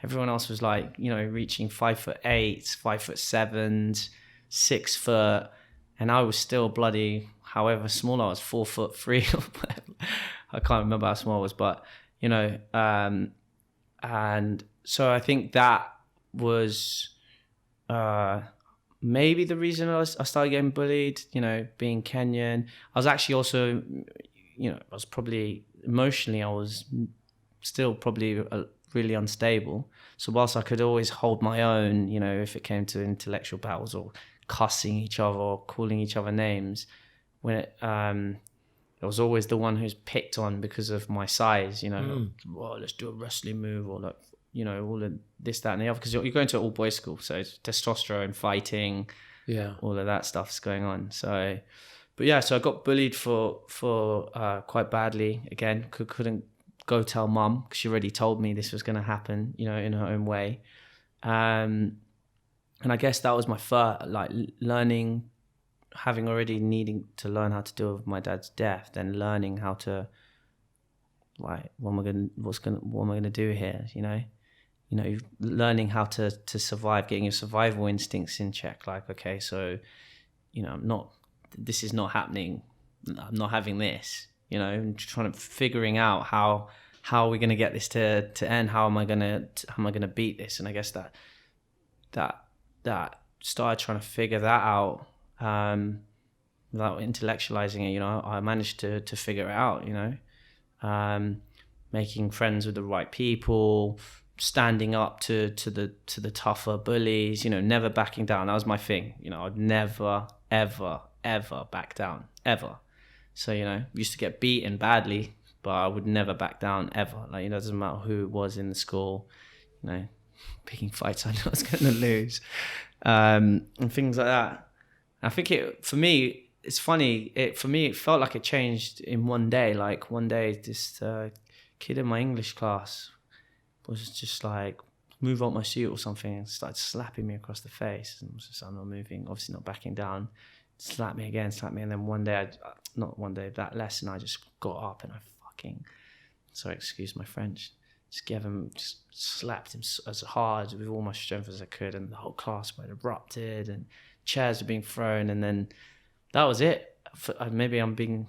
Everyone else was like, you know, reaching 5'8", 5'7", 6 foot, and I was still bloody, however small I was, 4'3". I can't remember how small I was, but you know, and so I think that was maybe the reason I started getting bullied. You know, being Kenyan, I was actually also, you know, I was probably emotionally, I was still probably really unstable. So whilst I could always hold my own, you know, if it came to intellectual battles or cussing each other or calling each other names, when I was always the one who's picked on because of my size, you know, well, let's do a wrestling move, or like, you know, all of this, that, and the other, because you're going to all boys school, so it's testosterone, fighting, yeah, all of that stuff's going on. So, but yeah, so I got bullied for quite badly. Again, couldn't go tell mum because she already told me this was going to happen, you know, in her own way. And I guess that was my first, like, learning, having already needing to learn how to deal with my dad's death, then learning how to, like, what am I going to do here? You know, learning how to survive, getting your survival instincts in check. Like, okay, so, you know, this is not happening. I'm not having this. You know, and trying to figuring out how are we going to get this to end? How am I going to beat this? And I guess that started trying to figure that out without intellectualizing it. You know, I managed to figure it out. You know, making friends with the right people, standing up to the tougher bullies. You know, never backing down. That was my thing. You know, I'd never ever back down ever. So, used to get beaten badly, but I would never back down ever. Like, it doesn't matter who it was in the school, picking fights I knew I was going to lose, and things like that. I think for me, it's funny. For me, it felt like it changed in one day. Like one day, this kid in my English class was just like, move out my seat or something, and started slapping me across the face. And I was just, I'm not moving, obviously not backing down. Slap me again, and then one day, that lesson, I just got up and I sorry, excuse my French, just slapped him as hard with all my strength as I could, and the whole class went erupted and chairs were being thrown, and then that was it. Maybe I'm being,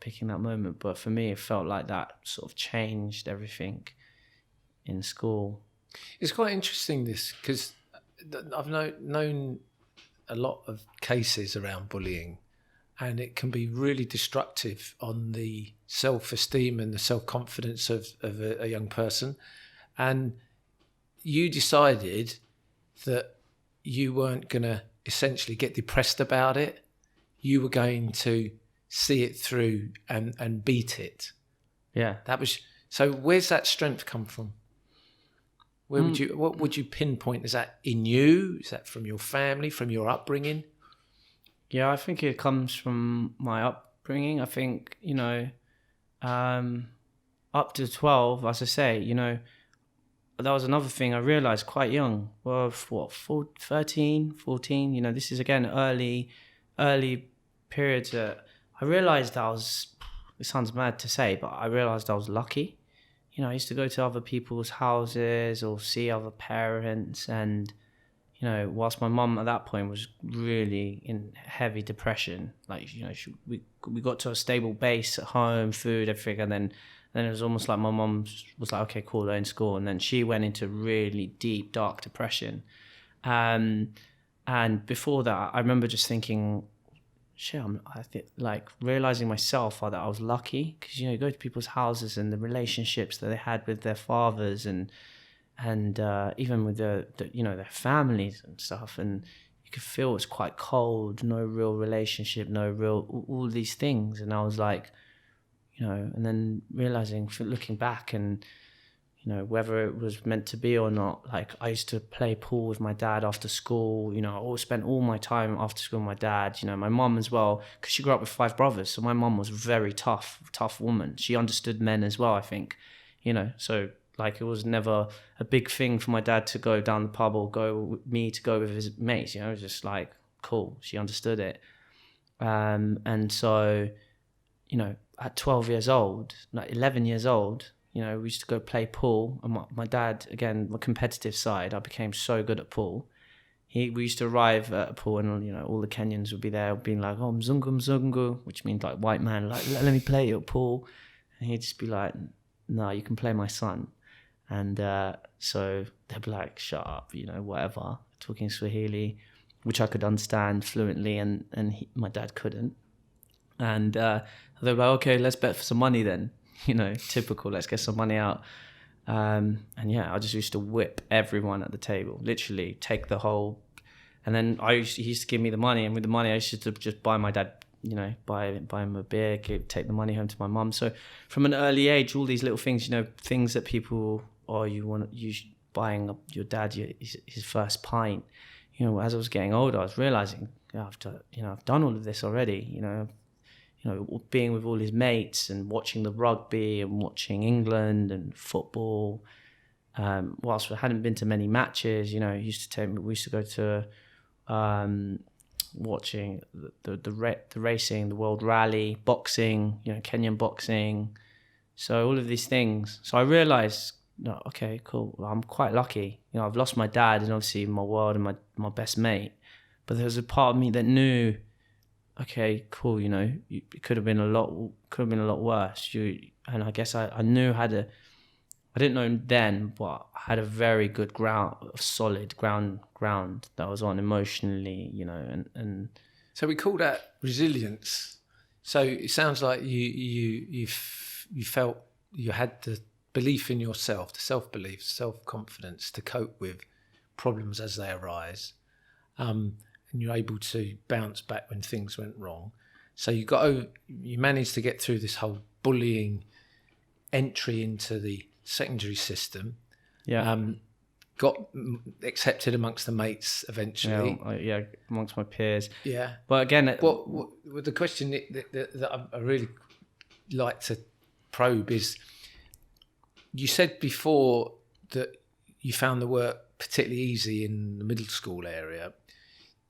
picking that moment, but for me, it felt like that sort of changed everything in school. It's quite interesting this, because I've known a lot of cases around bullying, and it can be really destructive on the self-esteem and the self-confidence of a young person. And you decided that you weren't going to essentially get depressed about it. You were going to see it through and beat it. Yeah. So where's that strength come from? What would you pinpoint? Is that in you? Is that from your family, from your upbringing? Yeah, I think it comes from my upbringing. I think, up to 12, as I say, that was another thing I realized quite young. Well, 13, 14, this is again early periods. I realized it sounds mad to say, but I realized I was lucky. I used to go to other people's houses or see other parents, and whilst my mum at that point was really in heavy depression, like we got to a stable base at home, food, everything, and then it was almost like my mum was like, okay, cool, they're in school, and then she went into really deep, dark depression. And before that, I remember just thinking, shit, I think, like, realizing myself that I was lucky, because you go to people's houses and the relationships that they had with their fathers and even with their families and stuff, and you could feel it's quite cold, no real relationship, no real all these things. And I was like, and then realizing, looking back, and whether it was meant to be or not, like, I used to play pool with my dad after school. I always spent all my time after school with my dad. My mum as well, because she grew up with 5 brothers, so my mum was a very tough woman. She understood men as well, I think. So, like, it was never a big thing for my dad to go down the pub or go with his mates. It was just like, cool. She understood it. And so, at 12 years old, like 11 years old, we used to go play pool. And my dad, again, my competitive side, I became so good at pool. We used to arrive at a pool, and all the Kenyans would be there being like, oh, mzungu, mzungu, which means like white man, like, let me play your pool. And he'd just be like, no, you can play my son. And so they'd be like, shut up, whatever, talking Swahili, which I could understand fluently, and my dad couldn't. And they were like, okay, let's bet for some money then. Typical, let's get some money out. And yeah, I just used to whip everyone at the table, literally take the whole. And then he used to give me the money, and with the money I used to just buy my dad, buy him a beer, take the money home to my mum. So from an early age, all these little things, things that people, buying up your dad his first pint. As I was getting older, I was realizing, I've done all of this already. Being with all his mates and watching the rugby and watching England and football. Whilst I hadn't been to many matches, we used to go to watching the racing, the World Rally, boxing, Kenyan boxing. So all of these things. So I realized, no, okay, cool. Well, I'm quite lucky. I've lost my dad and obviously my world and my best mate. But there was a part of me that knew, okay, cool. It could have been a lot worse. And I guess I knew I didn't know then, but I had a very good solid ground that I was on emotionally, and. So we call that resilience. So it sounds like you felt you had the belief in yourself, the self-belief, self-confidence to cope with problems as they arise. And you're able to bounce back when things went wrong. So you managed to get through this whole bullying entry into the secondary system. Yeah. Got accepted amongst the mates eventually. Yeah, amongst my peers. Yeah. But again, What the question that I really like to probe is, you said before that you found the work particularly easy in the middle school area.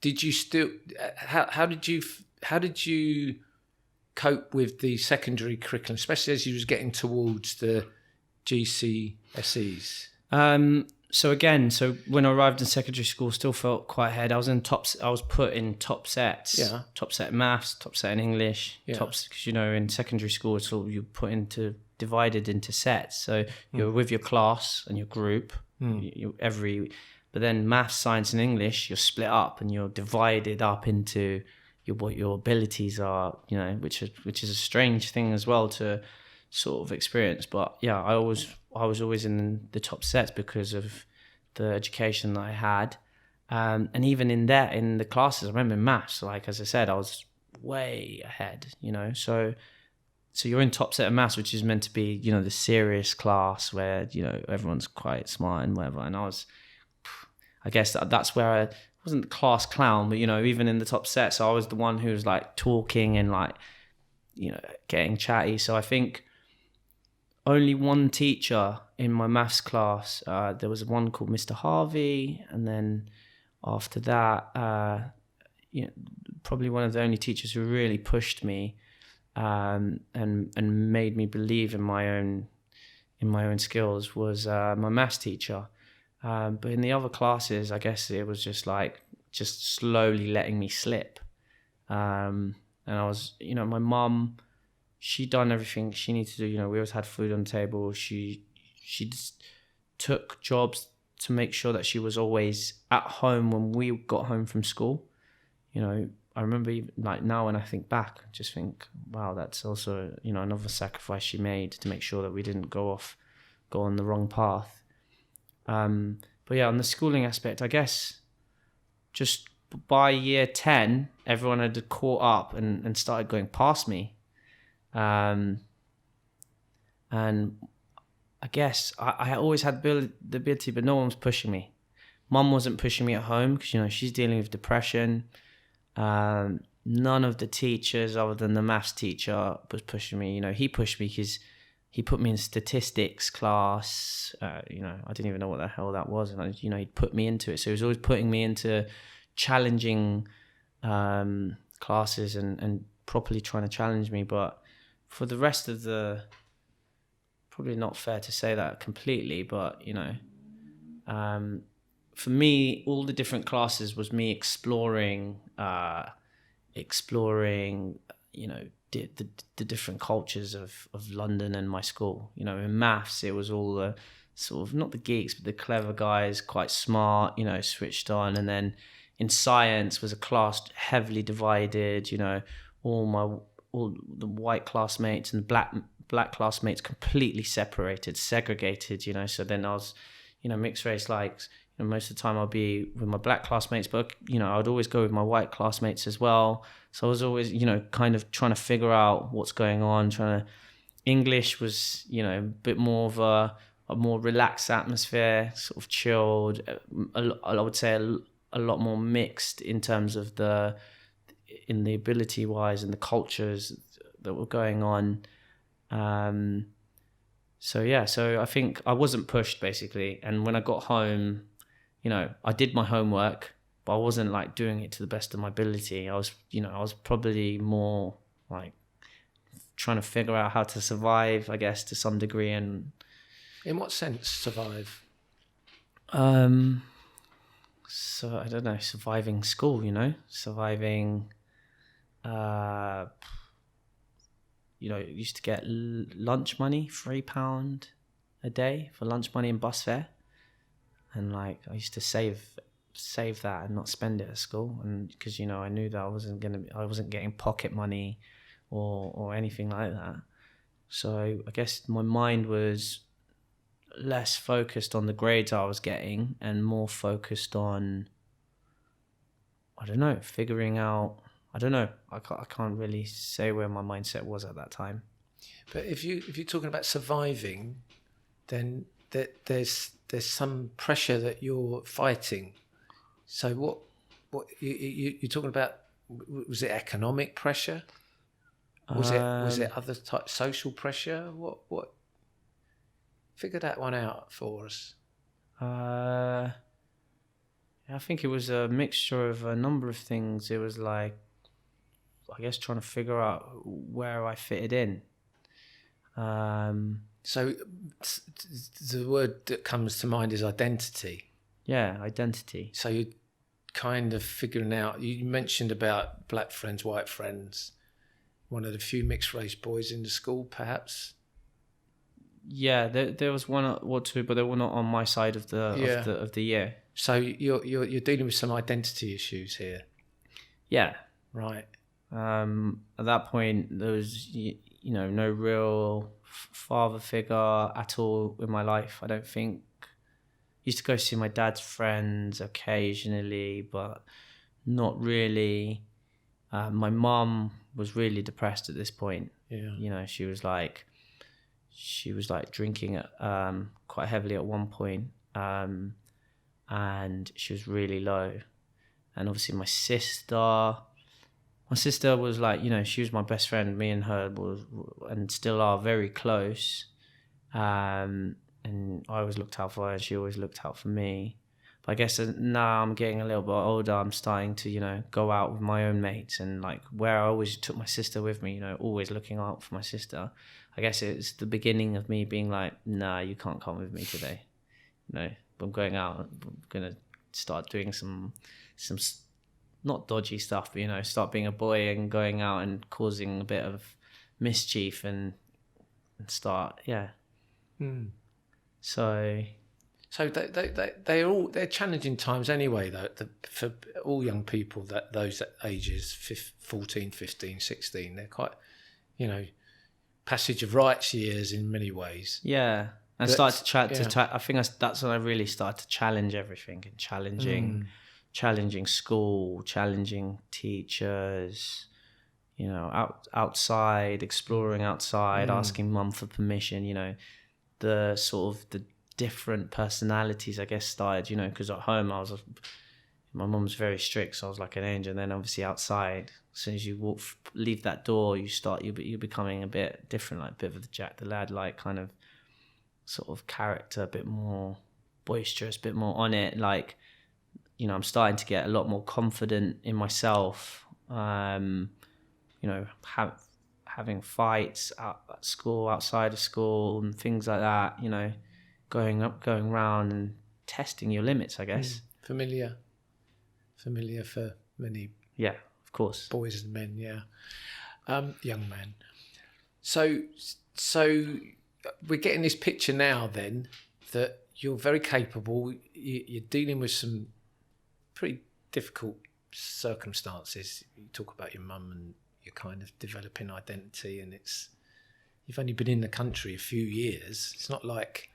Did you still? How did you cope with the secondary curriculum, especially as you was getting towards the GCSEs? So when I arrived in secondary school, still felt quite ahead. I was put in top sets. Yeah. Top set in maths, top set in English. Yeah. Because in secondary school, it's all divided into sets. So you're with your class and your group. But then maths, science, and English, you're split up and you're divided up into what your abilities are. Which is a strange thing as well to sort of experience. But yeah, I was always in the top sets because of the education that I had, and even in the classes, I remember in maths, like as I said, I was way ahead. So you're in top set of maths, which is meant to be the serious class where everyone's quite smart and whatever. And I guess that's where I wasn't the class clown, but even in the top set, so I was the one who was like talking and like getting chatty. So I think only one teacher in my maths class. There was one called Mr. Harvey, and then after that, probably one of the only teachers who really pushed me and made me believe in my own skills was my maths teacher. But in the other classes, I guess it was just slowly letting me slip. And I was, my mum, she'd done everything she needed to do. We always had food on the table. She just took jobs to make sure that she was always at home when we got home from school. I remember now when I think back, I just think, wow, that's also, another sacrifice she made to make sure that we didn't go on the wrong path. But yeah, on the schooling aspect, I guess just by year 10, everyone had caught up and started going past me. And I guess I always had the ability, but no one was pushing me. Mum wasn't pushing me at home because, she's dealing with depression. None of the teachers other than the maths teacher was pushing me. He pushed me because he put me in statistics class. I didn't even know what the hell that was. And, he'd put me into it. So he was always putting me into challenging classes and properly trying to challenge me. But for the rest of probably not fair to say that completely, but, for me, all the different classes was me exploring, the different cultures of London and my school. In maths, it was all the sort of, not the geeks, but the clever guys, quite smart, switched on. And then in science was a class heavily divided, all the white classmates and black classmates completely separated, segregated, so then I was, mixed race, most of the time I'll be with my black classmates, but I would always go with my white classmates as well. So I was always, kind of trying to figure out what's going on. English was, a bit more of a more relaxed atmosphere, sort of chilled. I would say a lot more mixed in terms of in the ability wise and the cultures that were going on. So I think I wasn't pushed basically. And when I got home, I did my homework, but I wasn't doing it to the best of my ability. I was probably more trying to figure out how to survive, I guess, to some degree. And in what sense survive? So I don't know, surviving school, surviving. Used to get lunch money, £3 a day for lunch money and bus fare. And I used to save that and not spend it at school, and because I knew that I wasn't getting pocket money or anything like that. So I guess my mind was less focused on the grades I was getting and more focused on, I don't know, figuring out, I don't know. I can't really say where my mindset was at that time. But if you're talking about surviving, then there's some pressure that you're fighting. So what you're talking about? Was it economic pressure? Was it other type social pressure? What? Figure that one out for us. I think it was a mixture of a number of things. It was like, I guess, trying to figure out where I fitted in. So the word that comes to mind is identity. Yeah, identity. So you're kind of figuring out, you mentioned about black friends, white friends, one of the few mixed race boys in the school, perhaps. Yeah, there was one or two, but they were not on my side of the year. So you're dealing with some identity issues here. Yeah. Right. At that point, there was no real father figure at all in my life. I don't think. Used to go see my dad's friends occasionally, but not really. My mum was really depressed at this point. Yeah. She was like drinking quite heavily at one point, and she was really low. And obviously my sister was like, she was my best friend. Me and her and still are very close. And I always looked out for her, and she always looked out for me. But I guess now I'm getting a little bit older, I'm starting to, go out with my own mates, and like where I always took my sister with me, always looking out for my sister. I guess it's the beginning of me being like, nah, you can't come with me today. I'm going out. I'm gonna start doing some not dodgy stuff, but start being a boy and going out and causing a bit of mischief and start, yeah. So they're challenging times anyway, though, for all young people, that those ages 14, 15, 16, they're quite, passage of rights years in many ways. Yeah. And start to chat. I think that's when I really started to challenge everything, and challenging school, challenging teachers, outside, exploring outside, asking mum for permission, the sort of the different personalities, I guess, started, because at home my mum was very strict, so I was like an angel. And then obviously outside, as soon as you leave that door, you're becoming a bit different, like a bit of the Jack the Lad, like kind of sort of character, a bit more boisterous, a bit more on it. Like, I'm starting to get a lot more confident in myself. Having fights out at school, outside of school, and things like that. Going around and testing your limits, I guess. Familiar for many. Yeah, of course. Boys and men, yeah. Young man. So we're getting this picture now then that you're very capable. You're dealing with some pretty difficult circumstances. You talk about your mum, and you're kind of developing identity, and you've only been in the country a few years. It's not like,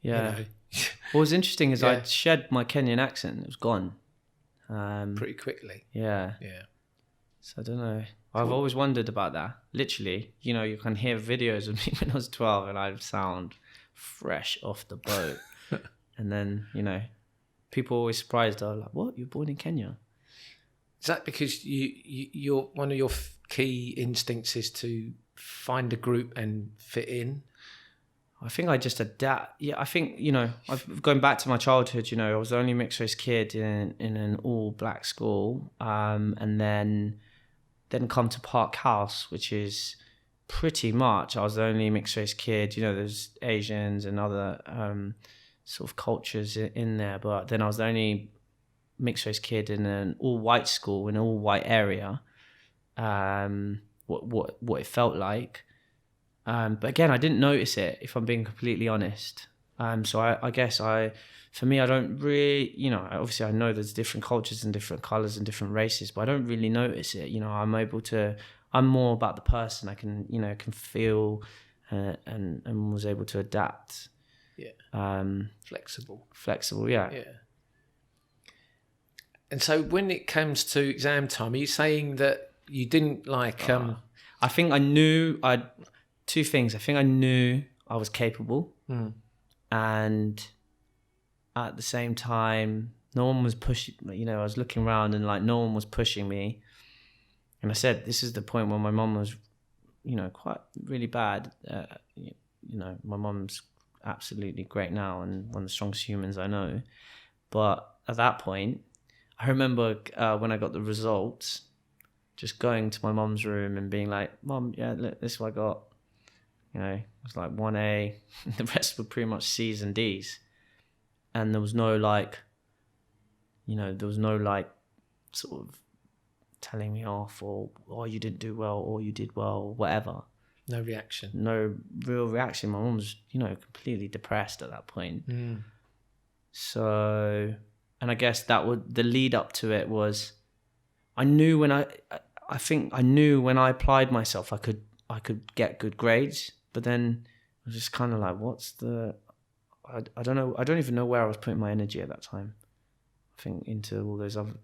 yeah. What was interesting is I shed my Kenyan accent. It was gone. Pretty quickly. Yeah. Yeah. So I don't know. I've always wondered about that. Literally, you can hear videos of me when I was 12 and I'd sound fresh off the boat. And then, people are always surprised. They're like, what? You're born in Kenya? Is that because you're one of your key instincts is to find a group and fit in? I think I just adapt. Yeah, I think, I've going back to my childhood, I was the only mixed race kid in an all black school. And then come to Park House, which is pretty much, I was the only mixed race kid. There's Asians and other sort of cultures in there, but then I was the only mixed race kid in an all white school, in an all white area. What it felt like. But again, I didn't notice it, if I'm being completely honest. So I guess for me, I don't really, obviously I know there's different cultures and different colours and different races, but I don't really notice it. I'm more about the person. I can, can feel and was able to adapt. Yeah. Flexible, yeah. Yeah. And so when it comes to exam time, are you saying that you didn't like. I think I knew. Two things. I think I knew I was capable, and at the same time, no one was pushing. I was looking around and like no one was pushing me. And I said, this is the point where my mum was, quite really bad. My mum's absolutely great now and one of the strongest humans I know. But at that point, I remember when I got the results, just going to my mum's room and being like, Mum, yeah, look, this is what I got. It was like 1A. The rest were pretty much C's and D's. And there was no sort of telling me off or, oh, you didn't do well or you did well or whatever. No reaction. No real reaction. My mum was, completely depressed at that point. So, and I guess the lead up to it was, I knew when I applied myself, I could get good grades, but then I was just kind of like, I don't know. I don't even know where I was putting my energy at that time. I think into all those other,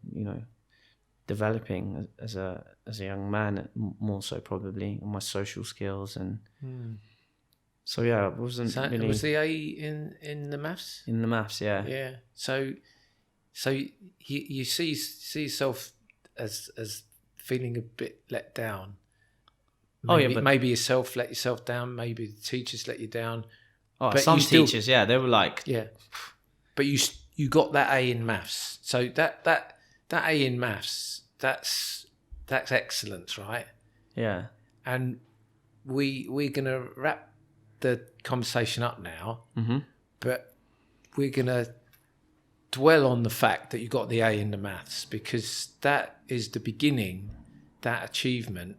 developing as a young man, more so probably, on my social skills and. So yeah, it wasn't really. Was the A in the maths? In the maths, yeah. Yeah. So you see yourself as feeling a bit let down. Maybe, but maybe yourself let yourself down. Maybe the teachers let you down. Oh, but some teachers, yeah, they were like, yeah. But you got that A in maths. So that A in maths, that's excellence, right? Yeah. And we're gonna wrap the conversation up now, but we're gonna dwell on the fact that you got the A in the maths, because that is the beginning, that achievement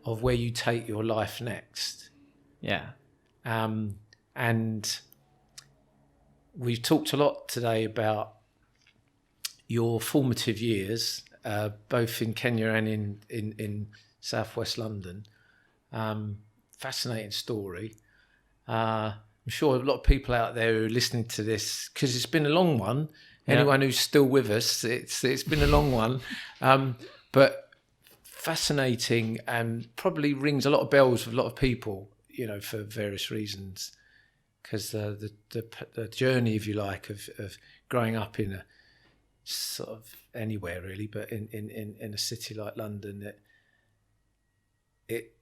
of where you take your life next. Yeah. And we've talked a lot today about your formative years, both in Kenya and in southwest London. Fascinating story. I'm sure a lot of people out there who are listening to this, because it's been a long one. Anyone who's still with us, it's been a long one, but fascinating, and probably rings a lot of bells with a lot of people, for various reasons. Because the journey, if you like, of growing up in a sort of anywhere really, but in a city like London, it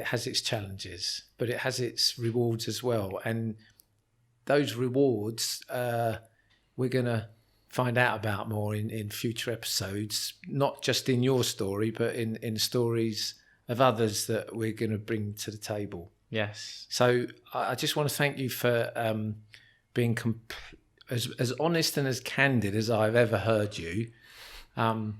has its challenges, but it has its rewards as well. And those rewards, we're going to find out about more in future episodes, not just in your story, but in stories of others that we're going to bring to the table. Yes. So I just want to thank you for being as honest and as candid as I've ever heard you. I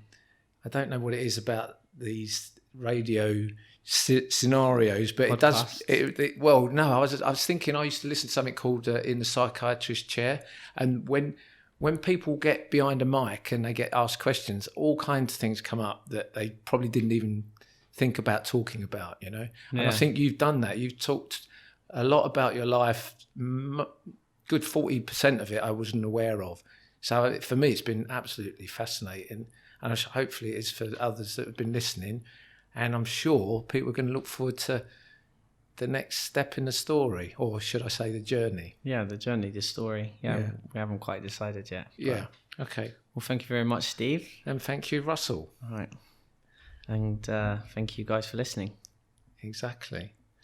don't know what it is about these radio scenarios, but Podcast. it does. Well, no, I was thinking I used to listen to something called In the Psychiatrist's Chair, and when people get behind a mic and they get asked questions, all kinds of things come up that they probably didn't even think about talking about, And I think you've done that. You've talked a lot about your life. Good 40% of it I wasn't aware of. So for me, it's been absolutely fascinating, and hopefully it's for others that have been listening. And I'm sure people are going to look forward to the next step in the story, or should I say the journey? Yeah, the journey, the story. Yeah. We haven't quite decided yet. Yeah. Okay. Well, thank you very much, Steve. And thank you, Russell. All right. And thank you guys for listening. Exactly.